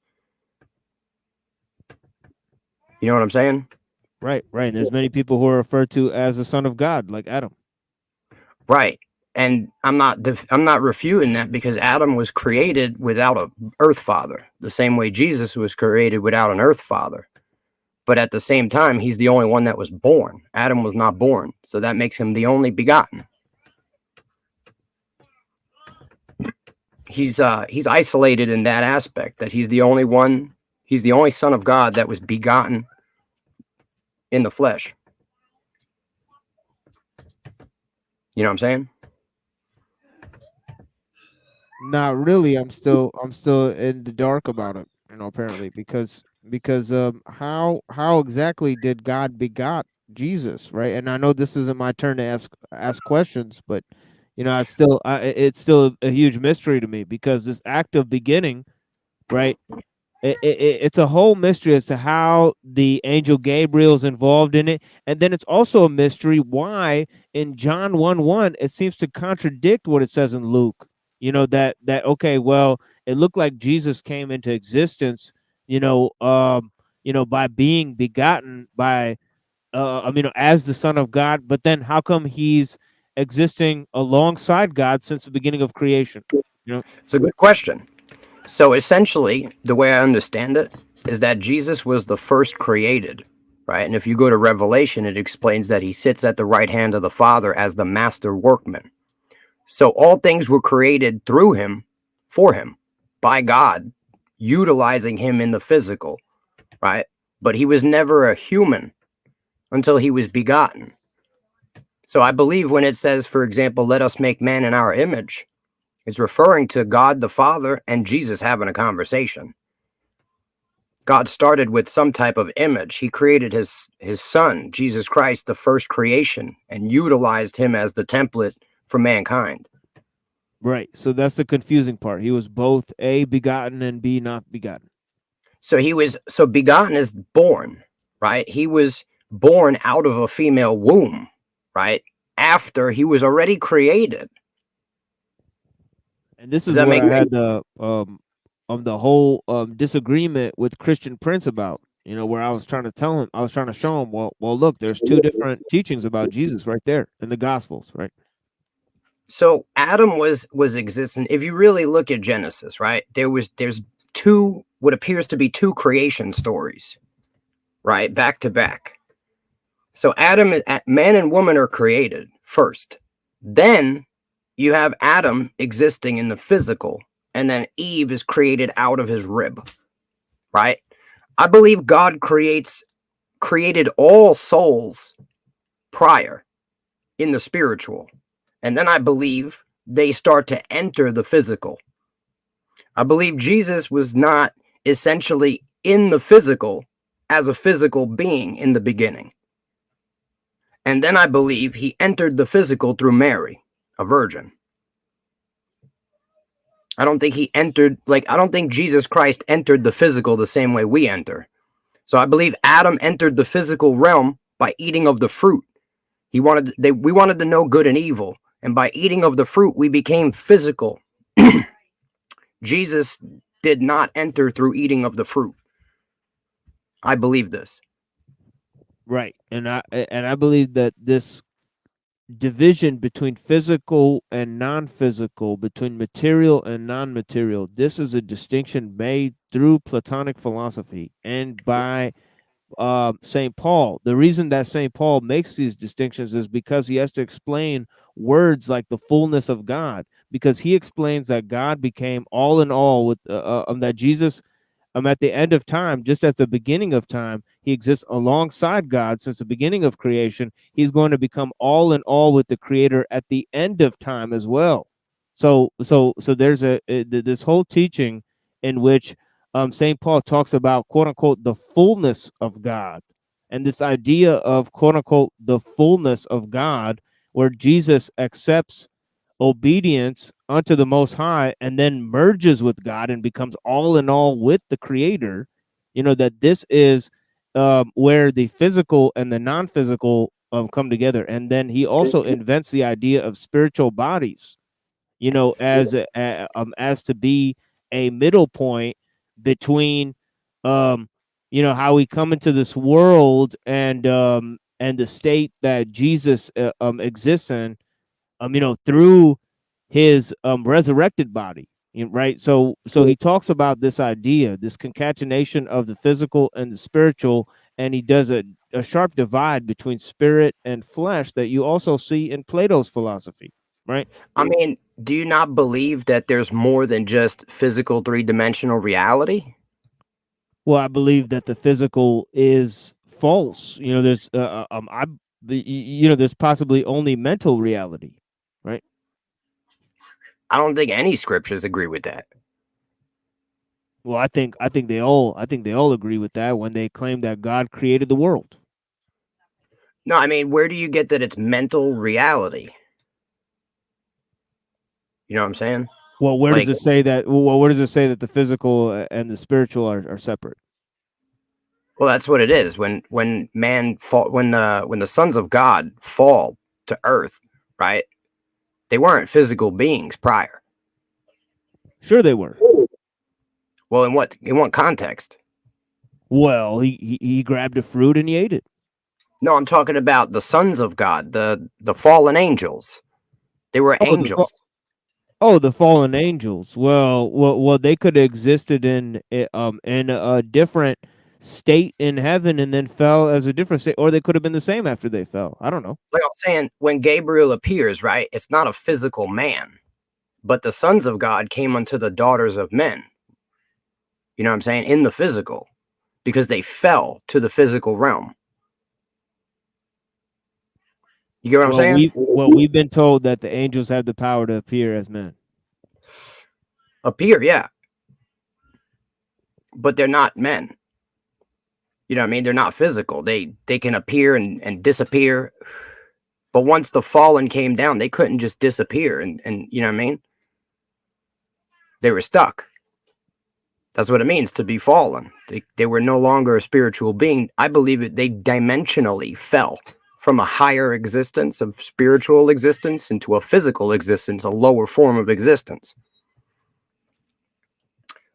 You know what I'm saying? Right. Right. And there's many people who are referred to as the son of God, like Adam. Right. And I'm not refuting that because Adam was created without a earth father, the same way Jesus was created without an earth father. But at the same time, he's the only one that was born. Adam was not born, so that makes him the only begotten. He's isolated in that aspect, that he's the only one, he's the only son of God that was begotten in the flesh. You know what I'm saying? Not really. I'm still in the dark about it. Apparently because how exactly did God begot Jesus, right? And I know this isn't my turn to ask questions, but it's still a huge mystery to me because this act of beginning, right? It's a whole mystery as to how the angel Gabriel's involved in it, and then it's also a mystery why in John 1:1 it seems to contradict what it says in Luke. That okay, well, it looked like Jesus came into existence, by being begotten by, as the Son of God, but then how come he's existing alongside God since the beginning of creation? It's a good question. So essentially, the way I understand it is that Jesus was the first created, right? And if you go to Revelation, it explains that he sits at the right hand of the Father as the master workman. So all things were created through him, for him, by God, utilizing him in the physical, right? But he was never a human until he was begotten. So I believe when it says, for example, let us make man in our image, it's referring to God the Father and Jesus having a conversation. God started with some type of image. He created his son, Jesus Christ, the first creation, and utilized him as the template for mankind. Right. So that's the confusing part. He was both A, begotten, and B, not begotten. So begotten is born, right? He was born out of a female womb, right? After he was already created. And this Does is that what make I sense? had the whole disagreement with Christian Prince about. You know, where I was trying to tell him, I was trying to show him, well, look, there's two different teachings about Jesus right there in the Gospels, right? So Adam was existing. If you really look at Genesis, right, there's two, what appears to be two creation stories, right, back to back. So man and woman are created first. Then you have Adam existing in the physical, and then Eve is created out of his rib, right? I believe God created all souls prior in the spiritual. And then I believe they start to enter the physical. I believe Jesus was not essentially in the physical as a physical being in the beginning. And then I believe he entered the physical through Mary, a virgin. I don't think I don't think Jesus Christ entered the physical the same way we enter. So I believe Adam entered the physical realm by eating of the fruit. We wanted to know good and evil. And by eating of the fruit, we became physical. Jesus did not enter through eating of the fruit. I believe this. Right. And I believe that this division between physical and non-physical, between material and non-material, this is a distinction made through Platonic philosophy and by St. Paul. The reason that St. Paul makes these distinctions is because he has to explain words like the fullness of God, because he explains that God became all in all with that Jesus at the end of time, just at the beginning of time, he exists alongside God since the beginning of creation. He's going to become all in all with the Creator at the end of time as well. So there's this whole teaching in which Saint Paul talks about quote unquote the fullness of God, and this idea of quote unquote the fullness of God, where Jesus accepts obedience unto the Most High and then merges with God and becomes all in all with the Creator. You know that this is where the physical and the non-physical come together, and then he also invents the idea of spiritual bodies, you know, as to be a middle point between you know, how we come into this world and the state that Jesus exists in, you know, through his resurrected body, right? So he talks about this idea, this concatenation of the physical and the spiritual, and he does a sharp divide between spirit and flesh that you also see in Plato's philosophy, right? I mean, do you not believe that there's more than just physical three-dimensional reality? Well, I believe that the physical is false. You know, there's you know, there's possibly only mental reality, right? I don't think any scriptures agree with that. Well, I think they all agree with that when they claim that God created the world. No, I mean, where do you get that it's mental reality? You know what I'm saying? Well, where does Like, it say that? Well, where does it say that the physical and the spiritual are separate? well, that's what it is. When man fall, when the sons of God fall to earth, right? They weren't physical beings prior. Sure, they were. Well, in what context? Well, he grabbed a fruit and he ate it. No, I'm talking about the sons of God, the fallen angels. They were Oh, angels. the fallen angels. Well, they could have existed in a different state in heaven and then fell as a different state, or they could have been the same after they fell. I don't know. Like I'm saying, when Gabriel appears, right? It's not a physical man, but the sons of God came unto the daughters of men. You know what I'm saying? In the physical, because they fell to the physical realm. You get what I'm saying? We've been told that the angels have the power to appear as men. Appear, yeah. But they're not men. You know what I mean? They're not physical. They can appear and disappear. But once the fallen came down, they couldn't just disappear and you know what I mean? They were stuck. That's what it means to be fallen. They were no longer a spiritual being. I believe it. They dimensionally fell from a higher existence of spiritual existence into a physical existence, a lower form of existence.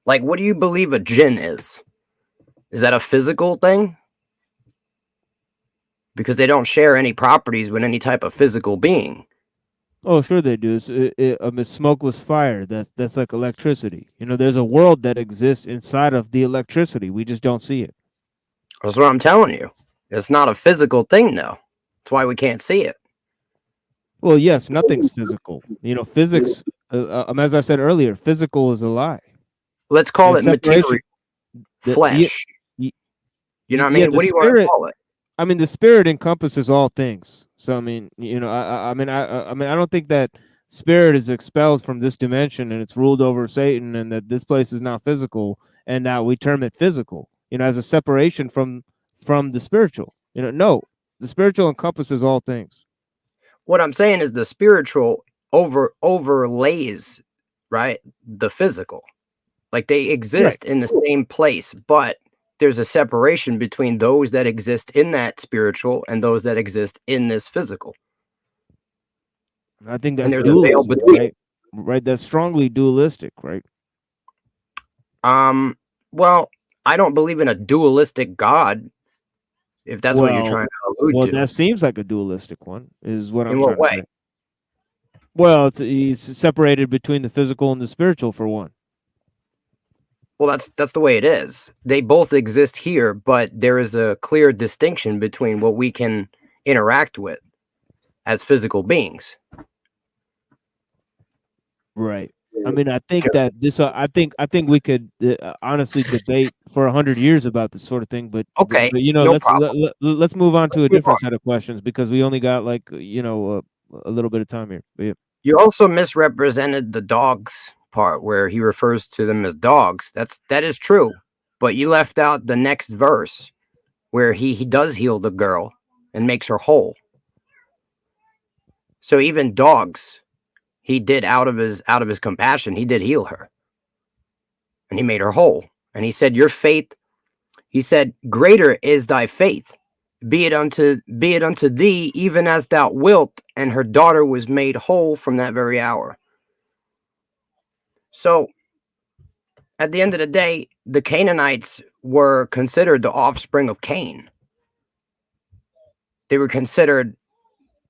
Like, what do you believe a jinn is? Is that a physical thing? Because they don't share any properties with any type of physical being. Oh, sure they do. It's smokeless fire. That's like electricity. You know, there's a world that exists inside of the electricity. We just don't see it. That's what I'm telling you. It's not a physical thing, though. That's why we can't see it. Well, yes, nothing's physical. You know, physics. As I said earlier, physical is a lie. Let's call it material, The- flesh. y- You know what I yeah, mean? the What do you want to spirit. call it? I mean, the spirit encompasses all things. So I mean, you know, I mean, I don't think that spirit is expelled from this dimension and it's ruled over Satan, and that this place is not physical, and that we term it physical. You know, as a separation from the spiritual. You know, no, the spiritual encompasses all things. What I'm saying is the spiritual overlays, right, the physical. Like they exist in the same place, but there's a separation between those that exist in that spiritual and those that exist in this physical. I think And that's there's a veil dualism, between. right? Right, that's strongly dualistic, right? Well, I don't believe in a dualistic God, if that's what you're trying to allude Well, to. that seems like a dualistic one, is what I'm In what trying to way? say. Well, he's separated between the physical and the spiritual, for one. Well, that's the way it is. They both exist here, but there is a clear distinction between what we can interact with as physical beings. Right. I mean, I think that this. I think we could honestly debate for 100 years about this sort of thing. But Okay, but you know, no problem. let's move on to a move different on. set of questions, because we only got like a little bit of time here. But yeah. You also misrepresented the dogs part where he refers to them as dogs. That is true, but you left out the next verse where he does heal the girl and makes her whole. So even dogs, he did out of his compassion, he did heal her. And he made her whole. And he said, "Your faith," he said, "greater is thy faith. Be it unto thee even as thou wilt." And her daughter was made whole from that very hour. So at the end of the day, the Canaanites were considered the offspring of Cain. They were considered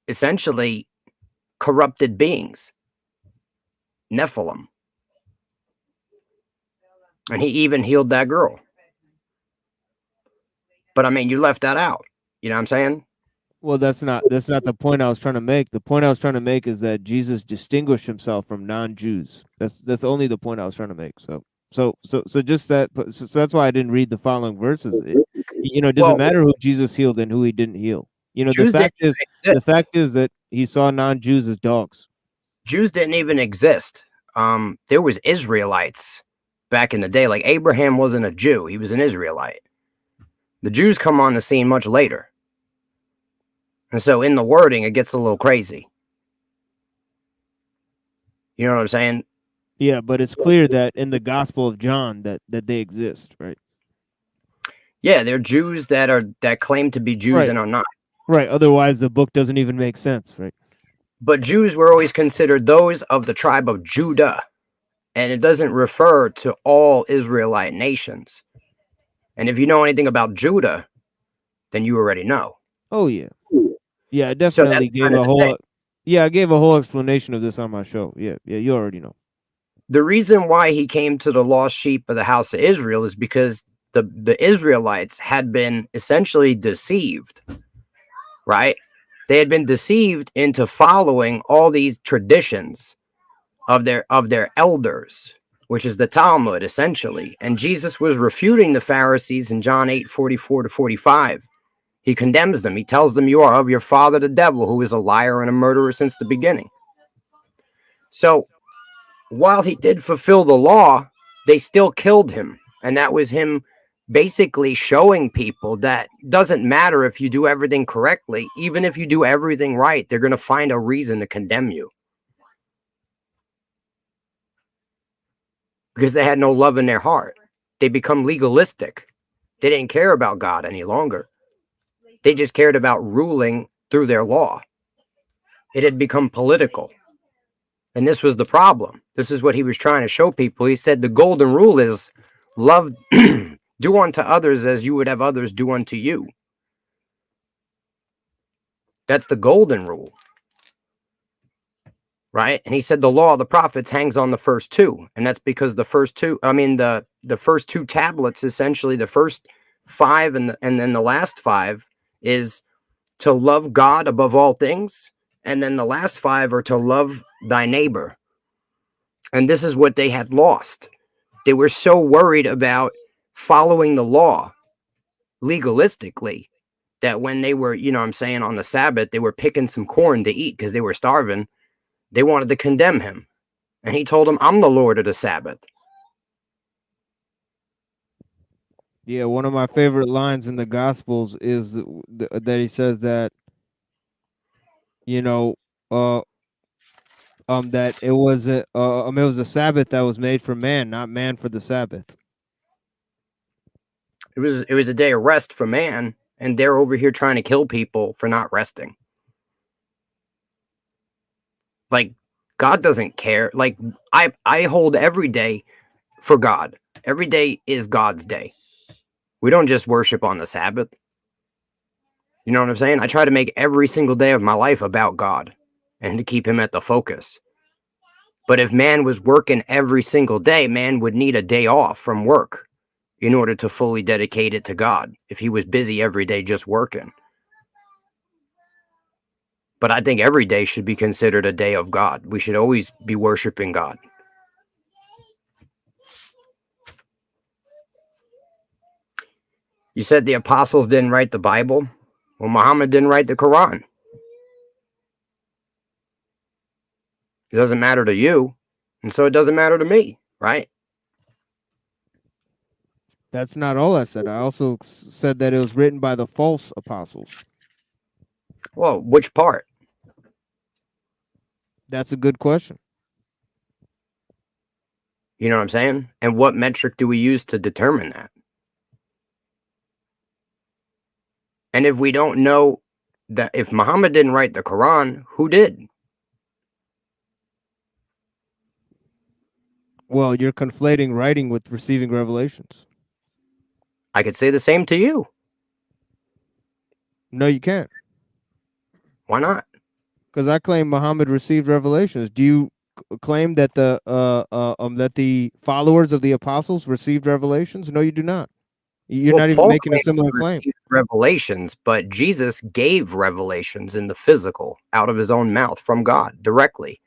essentially corrupted beings, Nephilim. And he even healed that girl. But I mean, you left that out. You know what I'm saying? Well, that's not the point I was trying to make. The point I was trying to make is that Jesus distinguished himself from non-Jews. That's only the point I was trying to make. So just that. So that's why I didn't read the following verses. It doesn't matter who Jesus healed and who he didn't heal. You know, the fact is that he saw non-Jews as dogs. Jews didn't even exist. There was Israelites back in the day. Like Abraham wasn't a Jew; he was an Israelite. The Jews come on the scene much later. And so in the wording, it gets a little crazy. You know what I'm saying? Yeah, but it's clear that in the Gospel of John that they exist, right? Yeah, they're Jews that claim to be Jews and are not. Right. Otherwise, the book doesn't even make sense, right? But Jews were always considered those of the tribe of Judah. And it doesn't refer to all Israelite nations. And if you know anything about Judah, then you already know. Oh, yeah. Yeah, I definitely gave a whole... Yeah, I gave a whole explanation of this on my show. Yeah, you already know. The reason why he came to the lost sheep of the house of Israel is because the Israelites had been essentially deceived, right? They had been deceived into following all these traditions of their elders, which is the Talmud, essentially. And Jesus was refuting the Pharisees in John 8:44-45. He condemns them. He tells them, "You are of your father, the devil, who is a liar and a murderer since the beginning." So while he did fulfill the law, they still killed him. And that was him basically showing people that doesn't matter if you do everything correctly. Even if you do everything right, they're going to find a reason to condemn you because they had no love in their heart. They become legalistic. They didn't care about God any longer. They just cared about ruling through their law. It had become political. And this was the problem. This is what he was trying to show people. He said the golden rule is love, do unto others as you would have others do unto you. That's the golden rule. Right? And he said the law of the prophets hangs on the first two. And that's because the first two, the first two tablets, essentially the first five and then the last five is to love God above all things. And then the last five are to love thy neighbor. And this is what they had lost. They were so worried about following the law legalistically that when they were, on the Sabbath, they were picking some corn to eat because they were starving. They wanted to condemn him. And he told them, I'm the Lord of the Sabbath. Yeah, one of my favorite lines in the Gospels is that he says that, that it was a Sabbath that was made for man, not man for the Sabbath. It was a day of rest for man, and they're over here trying to kill people for not resting. Like, God doesn't care. Like, I hold every day for God. Every day is God's day. We don't just worship on the Sabbath. You know what I'm saying? I try to make every single day of my life about God and to keep him at the focus. But if man was working every single day, man would need a day off from work in order to fully dedicate it to God if he was busy every day just working. But I think every day should be considered a day of God. We should always be worshiping God. You said the apostles didn't write the Bible? Well, Muhammad didn't write the Quran. It doesn't matter to you, and so it doesn't matter to me, right? That's not all I said. I also said that it was written by the false apostles. Well, which part? That's a good question. You know what I'm saying? And what metric do we use to determine that? And if we don't know that, if Muhammad didn't write the Quran, who did? Well, you're conflating writing with receiving revelations. I could say the same to you. No, you can't. Why not? Because I claim Muhammad received revelations. Do you claim that the followers of the apostles received revelations? No, you do not. You're not even making a similar claim. Revelations, but Jesus gave revelations in the physical out of his own mouth from God directly.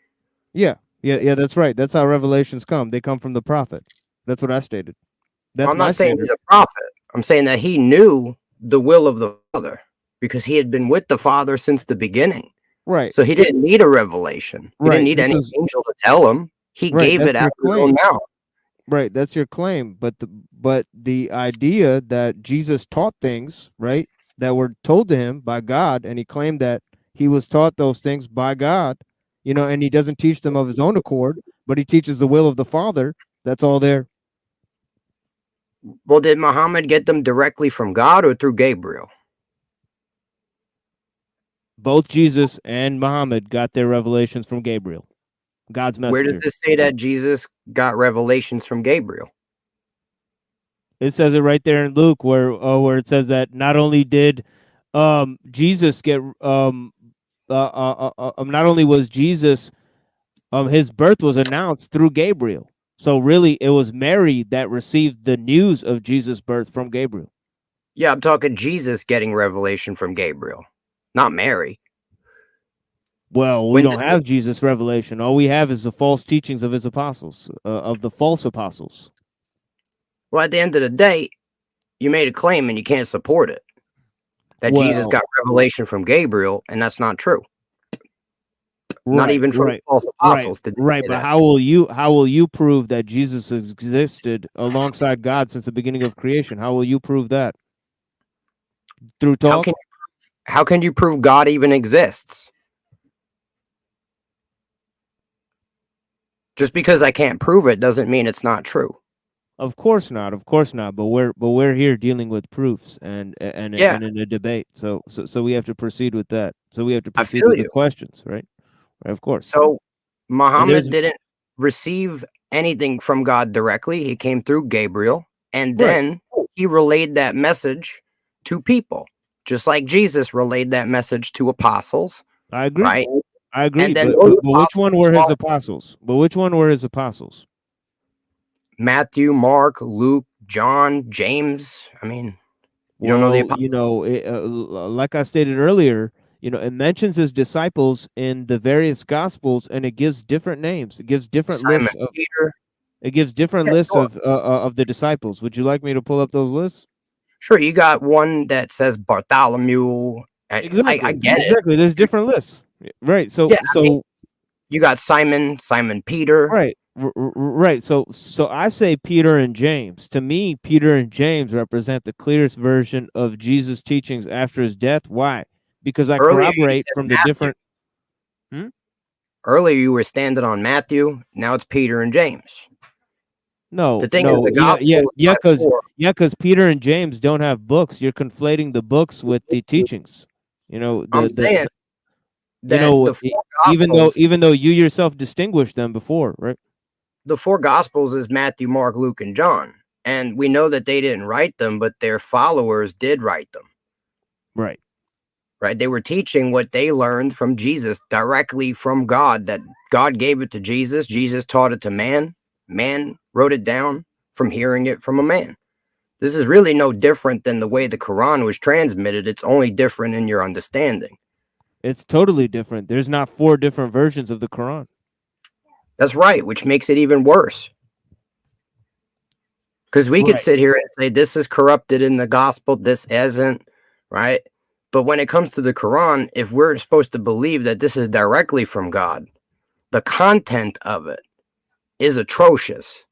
Yeah, that's right. That's how revelations come. They come from the prophet. That's what I stated. That's I'm not saying he's a prophet. I'm saying that he knew the will of the Father because he had been with the Father since the beginning. Right. So he didn't need a revelation. He didn't need any angel to tell him. He gave it out of his own mouth. Right, that's your claim. But the idea that Jesus taught things, right, that were told to him by God, and he claimed that he was taught those things by God, and he doesn't teach them of his own accord, but he teaches the will of the Father. That's all there. Well, did Muhammad get them directly from God or through Gabriel? Both Jesus and Muhammad got their revelations from Gabriel, God's messenger. Where does it say that Jesus got revelations from Gabriel? It says it right there in Luke, where it says that not only did Jesus get not only was Jesus his birth was announced through Gabriel. So really, it was Mary that received the news of Jesus' birth from Gabriel. Yeah, I'm talking Jesus getting revelation from Gabriel, not Mary. Well, we don't have Jesus' revelation. All we have is the false teachings of his apostles, of the false apostles. Well, at the end of the day, you made a claim and you can't support it. That Jesus got revelation from Gabriel, and that's not true. not Right, even from right, false right, apostles did they right. say But that. how will you prove that Jesus existed alongside God since the beginning of creation? How will you prove that? Through How talk? can how can you prove God even exists? Just because I can't prove it doesn't mean it's not true. Of course not. Of course not. But we're here dealing with proofs Yeah, and in a debate. So we have to proceed with that. So we have to I proceed feel with the you. questions, right? Right, of course. So And there's Muhammad didn't receive anything from God directly. He came through Gabriel, and right. then he relayed that message to people, just like Jesus relayed that message to apostles, I agree. right? I agree. And then But those but which one apostles were his taught apostles? But which one were his apostles? Matthew, Mark, Luke, John, James. I mean, you don't know the Well, apostles? like I stated earlier, it mentions his disciples in the various gospels, and it gives different names. It gives different Simon lists of Peter. it gives different Yeah, lists sure. of the disciples. Would you like me to pull up those lists? Sure, you got one that says Bartholomew. I Exactly, get it. exactly. There's different lists, right? Yeah, I mean, you got Simon Peter. Right, right. So I say Peter and James. To me, Peter and James represent the clearest version of Jesus' teachings after his death. Why? Because I Earlier you corroborate said from the Matthew. different. Hmm? Earlier you were standing on Matthew. Now it's Peter and James. No, The thing is, no, the gospel is by four. because Peter and James don't have books. You're conflating the books with the teachings. You know I'm saying the you that know the e- four gospels, even though you yourself distinguished them before, right? the four gospels is Matthew, Mark, Luke, and John. And we know that they didn't write them, but their followers did write them. Right. Right? They were teaching what they learned from Jesus directly from God, that God gave it to Jesus. Jesus taught it to man. Man wrote it down from hearing it from a man. This is really no different than the way the Quran was transmitted. It's only different in your understanding. It's totally different. There's not four different versions of the Quran. That's right, which makes it even worse. Because we could Right. sit here and say this is corrupted in the gospel, this isn't, right? But when it comes to the Quran, if we're supposed to believe that this is directly from God, the content of it is atrocious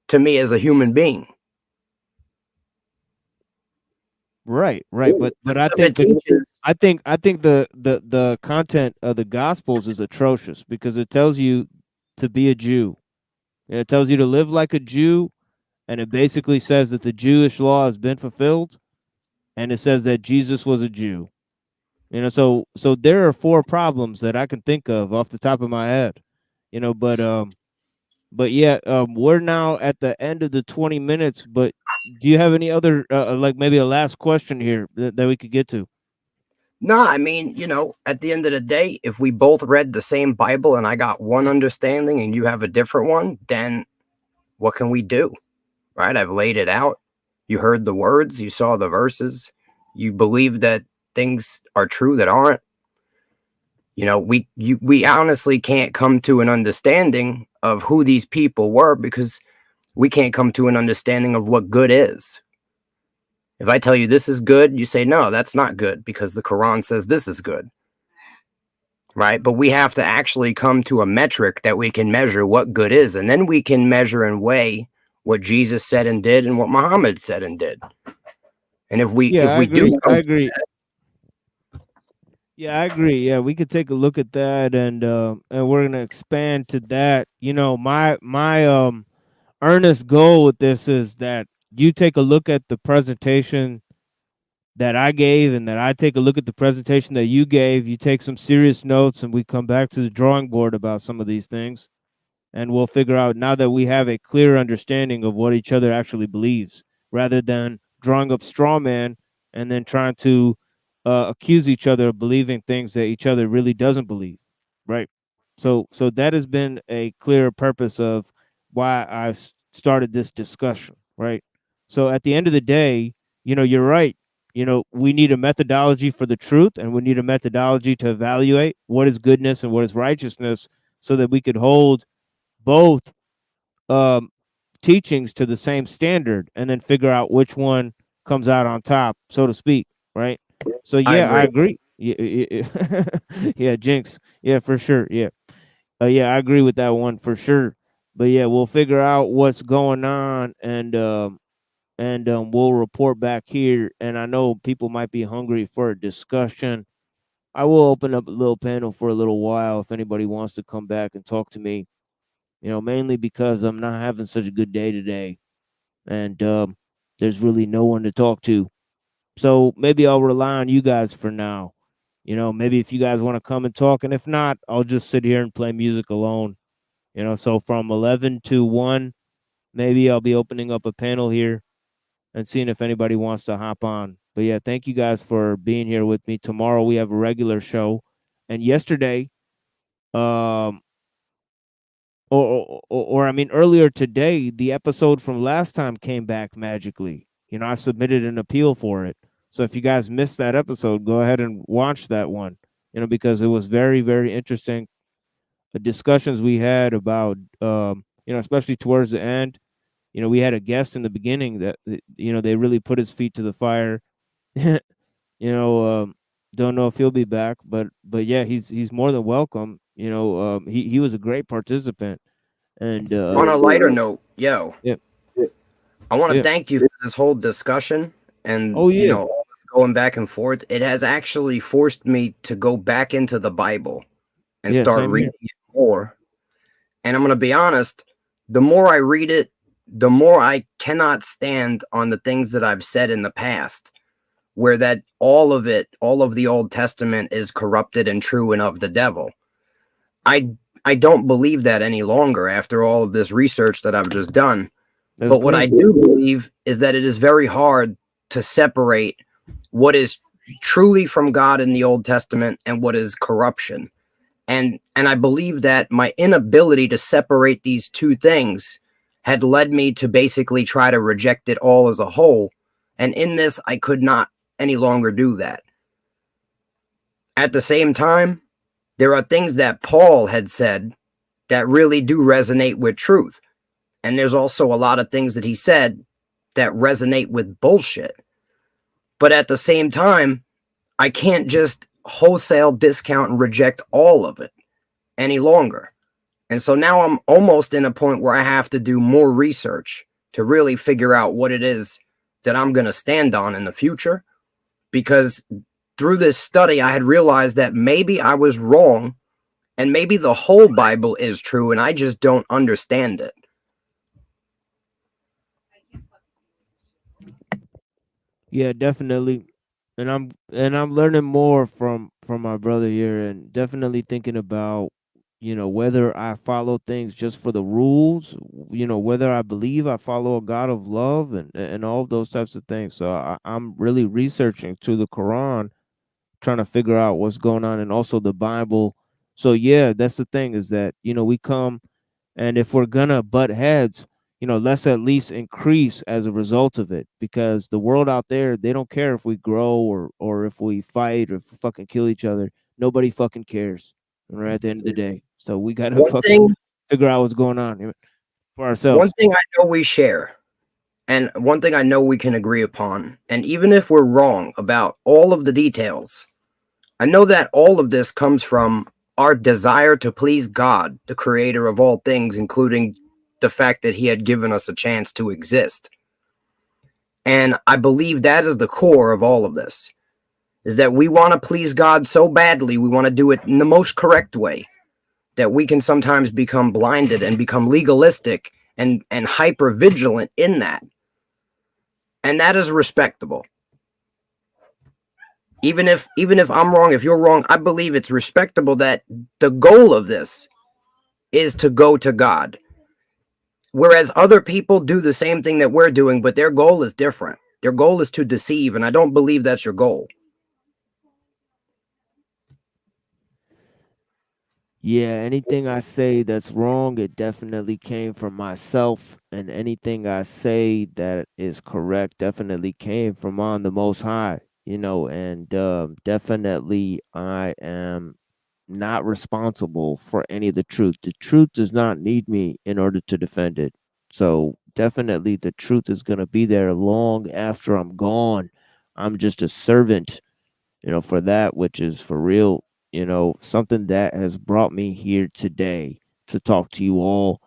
to me as a human being. Right, right. But I It think teaches, I think the content of the Gospels is atrocious because it tells you to be a Jew. And it tells you to live like a Jew, and it basically says that the Jewish law has been fulfilled, and it says that Jesus was a Jew. So there are four problems that I can think of off the top of my head. But yeah, we're now at the end of the 20 minutes, but do you have any other like maybe a last question here that we could get to? no, I mean, at the end of the day, if we both read the same Bible and I got one understanding and you have a different one, then what can we do? Right? I've laid it out. You heard the words, you saw the verses, you believe that things are true that aren't. We honestly can't come to an understanding of who these people were because we can't come to an understanding of what good is. If I tell you this is good, you say no, that's not good because the Quran says this is good. Right? But we have to actually come to a metric that we can measure what good is, and then we can measure and weigh what Jesus said and did and what Muhammad said and did. And if we Yeah, if I we do agree. I come to agree. that, Yeah, I agree. Yeah, we could take a look at that, and we're gonna expand to that. My earnest goal with this is that you take a look at the presentation that I gave, and that I take a look at the presentation that you gave. You take some serious notes, and we come back to the drawing board about some of these things, and we'll figure out now that we have a clear understanding of what each other actually believes, rather than drawing up straw man and then trying to accuse each other of believing things that each other really doesn't believe, right? So that has been a clear purpose of why I started this discussion, right? So at the end of the day, you're right. We need a methodology for the truth, and we need a methodology to evaluate what is goodness and what is righteousness, so that we could hold both um, teachings to the same standard, and then figure out which one comes out on top, so to speak, right? So I yeah, I agree. agree. Yeah, yeah, Jinx. Yeah, for sure. Yeah. Yeah, I agree with that one for sure. But yeah, we'll figure out what's going on, and we'll report back here. And I know people might be hungry for a discussion. I will open up a little panel for a little while if anybody wants to come back and talk to me. Mainly because I'm not having such a good day today, and there's really no one to talk to. So maybe I'll rely on you guys for now. Maybe if you guys want to come and talk, and if not, I'll just sit here and play music alone. So from 11 to 1, maybe I'll be opening up a panel here and seeing if anybody wants to hop on. But yeah, thank you guys for being here with me. Tomorrow we have a regular show, and yesterday, um, or I mean earlier today, the episode from last time came back magically. I submitted an appeal for it. So if you guys missed that episode, go ahead and watch that one. Because it was very, very interesting. The discussions we had about, especially towards the end. We had a guest in the beginning that they really put his feet to the fire. you don't know if he'll be back, but yeah, he's more than welcome. He was a great participant, and On a lighter note, yo, yeah, I want to yeah, thank you for this whole discussion and, oh yeah, all this going back and forth. It has actually forced me to go back into the Bible and yeah, start same reading here. it more. And I'm going to be honest, the more I read it, the more I cannot stand on the things that I've said in the past, where that all of it, all of the Old Testament is corrupted and true and of the devil. I I don't believe that any longer after all of this research that I've just done. That's But what I great. do believe is that it is very hard to separate what is truly from God in the Old Testament and what is corruption. And I believe that my inability to separate these two things had led me to basically try to reject it all as a whole. And in this, I could not any longer do that. At the same time, there are things that Paul had said that really do resonate with truth. And there's also a lot of things that he said that resonate with bullshit. But at the same time, I can't just wholesale discount and reject all of it any longer. And so now I'm almost in a point where I have to do more research to really figure out what it is that I'm going to stand on in the future. Because through this study, I had realized that maybe I was wrong and maybe the whole Bible is true and I just don't understand it. Yeah, definitely. And I'm learning more from my brother here, and definitely thinking about whether I follow things just for the rules, whether I believe I follow a God of love, and all of those types of things. So I'm really researching through the Quran, trying to figure out what's going on, and also the Bible. So yeah, that's the thing, is that we come, and if we're gonna butt heads, let's at least increase as a result of it, because the world out there, they don't care if we grow, or if we fight, or if we fucking kill each other. Nobody fucking cares. Right, at the end of the day. So we gotta One fucking thing, figure out what's going on for one ourselves. thing I know we share, and one thing I know we can agree upon, and even if we're wrong about all of the details, I know that all of this comes from our desire to please God, the creator of all things, including the fact that he had given us a chance to exist. And I believe that is the core of all of this, is that we want to please God so badly, we want to do it in the most correct way, that we can sometimes become blinded and become legalistic and hyper vigilant in that. And that is respectable. Even if I'm wrong, if you're wrong, I believe it's respectable that the goal of this is to go to God. Whereas other people do the same thing that we're doing, but their goal is different. Their goal is to deceive, and I don't believe that's your goal. Yeah, anything I say that's wrong, it definitely came from myself, and anything I say that is correct definitely came from on the Most High. And definitely I am not responsible for any of the truth. The truth does not need me in order to defend it. So definitely the truth is going to be there long after I'm gone. I'm just a servant, for that, which is for real, something that has brought me here today to talk to you all.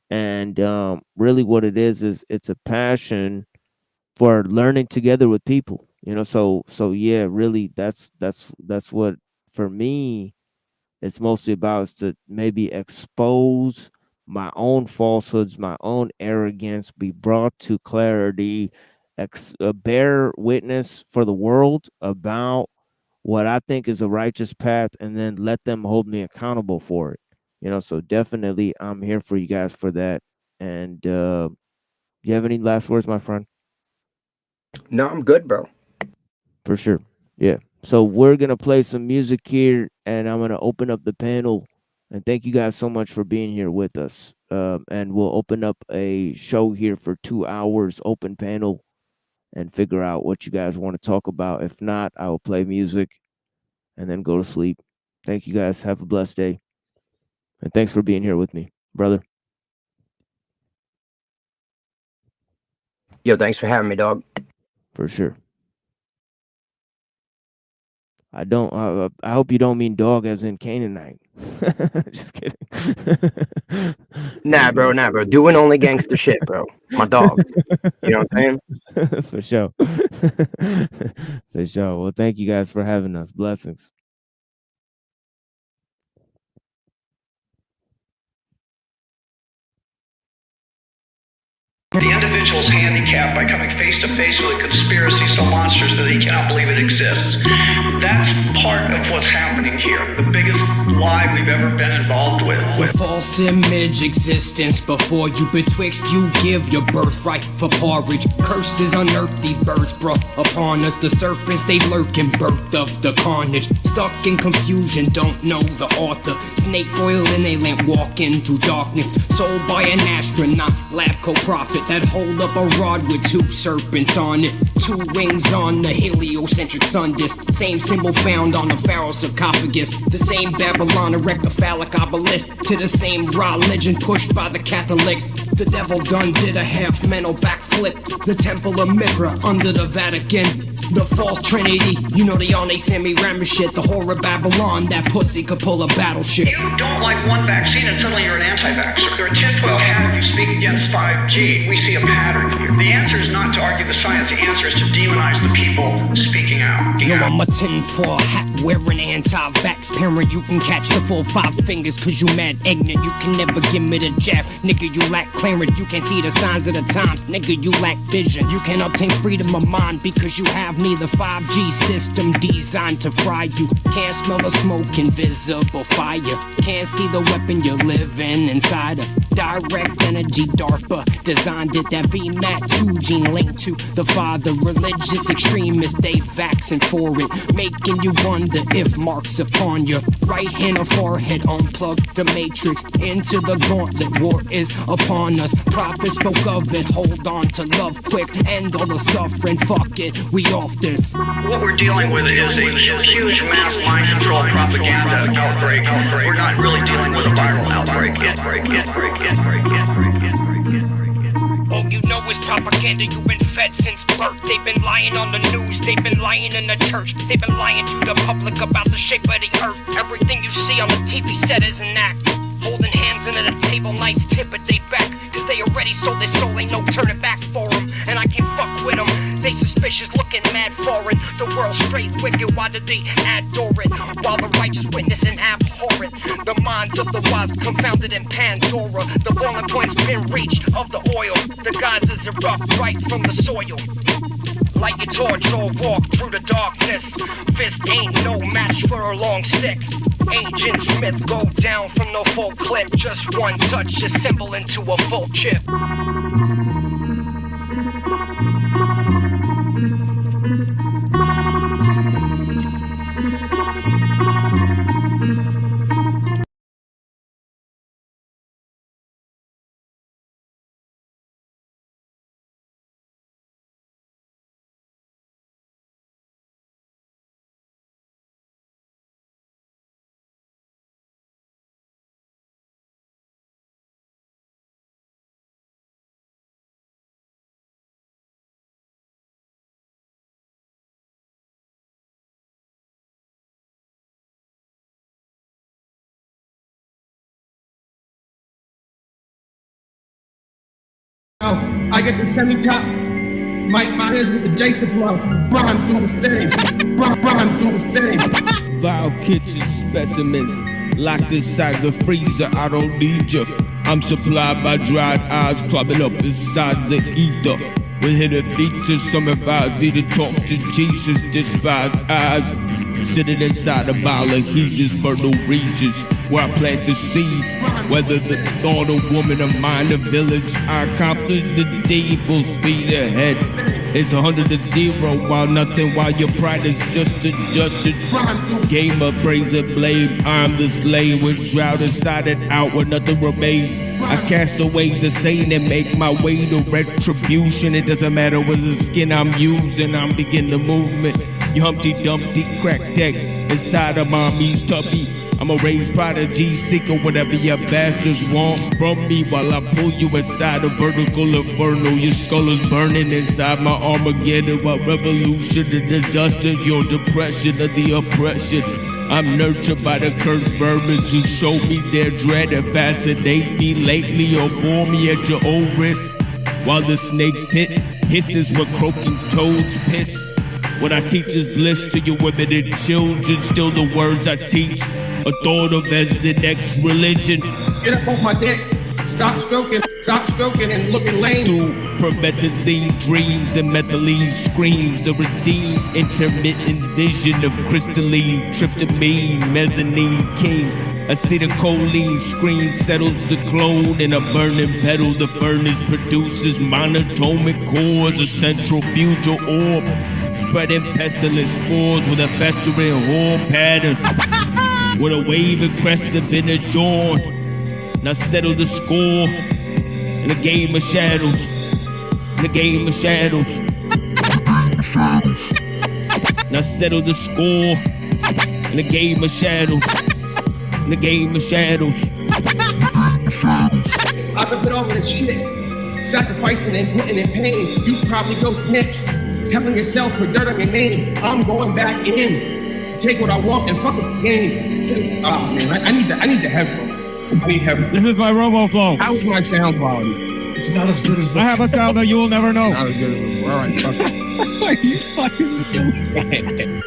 And really, what it is it's a passion for learning together with people. So yeah, really, that's what for me it's mostly about, is to maybe expose my own falsehoods, my own arrogance, be brought to clarity, bear witness for the world about what I think is a righteous path, and then let them hold me accountable for it. So definitely I'm here for you guys for that. And you have any last words, my friend? No, I'm good, bro. For sure. Yeah. So we're gonna play some music here, and I'm gonna open up the panel. And thank you guys so much for being here with us. And we'll open up a show here for 2 hours, open panel, and figure out what you guys want to talk about. If not, I will play music and then go to sleep. Thank you guys. Have a blessed day, and thanks for being here with me, brother. Yo, thanks for having me, dog. For sure. I don't. I hope you don't mean dog as in Canaanite. Just kidding. Nah, bro, nah, bro. Doing only gangster shit, bro. My dogs. You know what I'm saying? For sure. For sure. Well, thank you guys for having us. Blessings. The individual is handicapped by coming face to face with a conspiracy so monstrous that he cannot believe it exists. That's part of what's happening here. The biggest lie we've ever been involved with. With false image existence, before you betwixt, you give your birthright for porridge. Curses unearth these birds brought upon us. The serpents, they lurk in birth of the carnage. Stuck in confusion, don't know the author. Snake oil in a lamp, walking through darkness. Sold by an astronaut, lab co-prophet that hold up a rod with two serpents on it. Two wings on the heliocentric sun disk. Same symbol found on the pharaoh sarcophagus. The same Babylon erect a phallic obelisk to the same religion pushed by the Catholics. The devil done did a half mental backflip. The temple of Mithra under the Vatican. The false trinity, you know they on they Semiramis shit. The horror Babylon, that pussy could pull a battleship. You don't like one vaccine and suddenly you're an anti-vaxxer. They're a tinfoil hat if you speak against 5G. We see a pattern here. The answer is not to argue the science. The answer is to demonize the people speaking out. Yo, I'm a tinfoil hat wearing anti-vax parent. You can catch the full 5 fingers cause you mad ignorant. You can never give me the jab. Nigga, you lack clarity. You can't see the signs of the times. Nigga, you lack vision. You can't obtain freedom of mind because you have neither 5G system designed to fry you. Can't smell the smoke, invisible fire. Can't see the weapon you're living inside of. Direct energy DARPA designed it. That VMAT2 gene linked to the father. Religious extremists, they vaccine for it. Making you wonder if marks upon your right hand or forehead. Unplug the matrix into the gauntlet. War is upon us. Prophets spoke of it. Hold on to love quick. End all the suffering. Fuck it, we off this. What we're dealing with is a huge mass mind control propaganda outbreak. We're not really dealing with a viral outbreak. All you know is propaganda, you've been fed since birth. They've been lying on the news, they've been lying in the church. They've been lying to the public about the shape of the earth. Everything you see on the TV set is an act. Holding hands under the table, knife tip at they back. Cause they already sold their soul, ain't no turning back for them. And I can't fuck with them, they suspicious, looking mad foreign. The world's straight wicked, why did they adore it? While the righteous witness and abhor it. The minds of the wise confounded in Pandora. The boiling point's been reached of the oil. The geysers erupt right from the soil. Light your torch or walk through the darkness. Fist ain't no match for a long stick. Agent Smith go down from no full clip. Just one touch, assemble into a full chip. I get the semi-top. Mike Myers with the Jason love. Rhyme through the city. Rhyme through the city. Vile kitchen specimens locked inside the freezer. I don't need you. I'm supplied by dried eyes clubbing up inside the ether. With hidden features, some advise me to talk to Jesus. Despised eyes sitting inside a mile of heaters, fertile regions where I plant the seed. Whether the thought of woman or mine, a village, I accomplish the deed full speed ahead. It's 100 to 0, while nothing, while your pride is just adjusted. Game of praise and blame, I'm the slave with drought inside and out where nothing remains. I cast away the saying and make my way to retribution. It doesn't matter what the skin I'm using, I'm begin the movement. You Humpty Dumpty crack deck inside of mommy's tubby. I'm a raised prodigy, seeking whatever your bastards want from me while I pull you inside a vertical inferno. Your skull is burning inside my Armageddon. What revolution in the dust of your depression of the oppression. I'm nurtured by the cursed vermins who show me their dread and fascinate me lately or bore me at your own risk. While the snake pit hisses where croaking toads piss. What I teach is bliss to your women and children. Still the words I teach are thought of as the next religion. Get up off my dick. Stop stroking and looking lame. Through promethazine dreams and methylene screams, the redeemed intermittent vision of crystalline tryptamine, mezzanine king. Acetylcholine screen settles the clone in a burning petal. The furnace produces monatomic cores, a centrifugal orb, spreading pestilent spores with a festering whore pattern. With a wave and crest have been adjourned. Now settle the score in a game of shadows. In a game of shadows. Now settle the score in a game of shadows. In a game of shadows. I've been put over this shit. Sacrificing and putting in pain. You probably go snitch. Telling yourself put dirt on your name. I'm going back in. Take what I want and fuck up the game. Oh man, I need the headphone. I need headphone. This is my RoboFlow. How's my sound quality? It's not as good as I have a sound that you will never know. Not as good as alright, fuck it.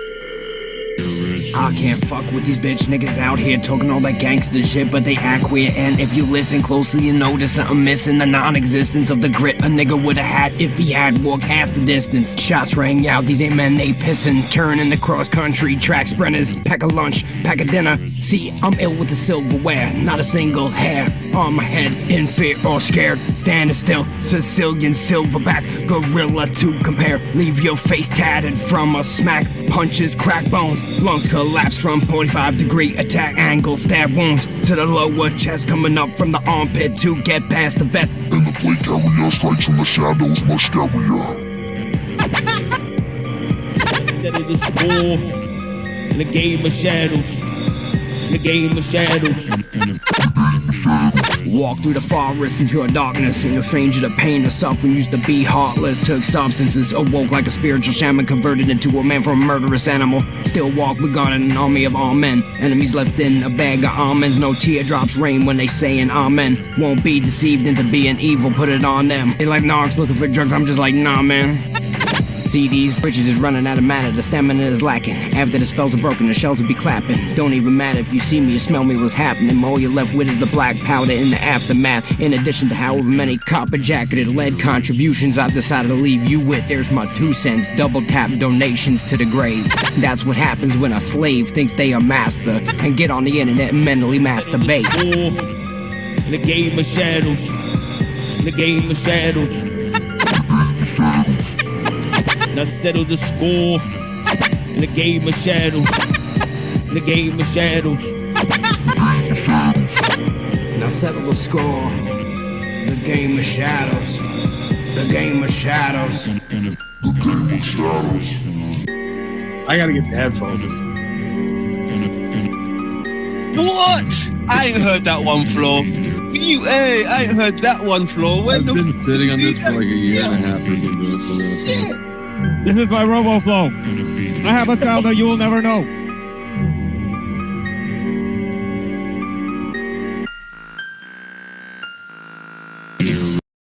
I can't fuck with these bitch niggas out here talking all that gangster shit, but they act weird. And if you listen closely, you notice something missing. The non-existence of the grit a nigga would've had if he had walked half the distance. Shots rang out, these ain't men, they pissin'. Turning the cross-country track sprinters. Pack a lunch, pack a dinner. See, I'm ill with the silverware, not a single hair on my head. In fear or scared, standing still. Sicilian silverback, gorilla to compare. Leave your face tatted from a smack. Punches, crack bones, lungs collapse from 45-degree attack angle. Stab wounds to the lower chest, coming up from the armpit to get past the vest. And the blade carrier strikes from the shadows, much scarier. Settle the score in the game of shadows. In the game of shadows. Walk through the forest in pure darkness, ain't no stranger to pain or suffering. Used to be heartless, took substances, awoke like a spiritual shaman, converted into a man from a murderous animal. Still walk, we got an army of all men. Enemies left in a bag of almonds. No teardrops rain when they say an amen. Won't be deceived into being evil, put it on them. They like narcs looking for drugs, I'm just like, nah man. CDs, riches is running out of mana, the stamina is lacking. After the spells are broken, the shells will be clapping. Don't even matter if you see me or smell me, what's happening. All you're left with is the black powder in the aftermath. In addition to however many copper-jacketed lead contributions I've decided to leave you with, there's my 2 cents, double tap donations to the grave. That's what happens when a slave thinks they are master and get on the internet and mentally masturbate. In the game of shadows. In the game of shadows. Now settle the score in the game of shadows. In the game of shadows. Now settle the score. The game of shadows. The game of shadows. The game of shadows. I gotta get the headphones. What? I ain't heard that one, Flo. Hey, I ain't heard that one, Flo. I've been sitting on this for like a year and a half or something. This is my RoboFlow. I have a sound that you will never know.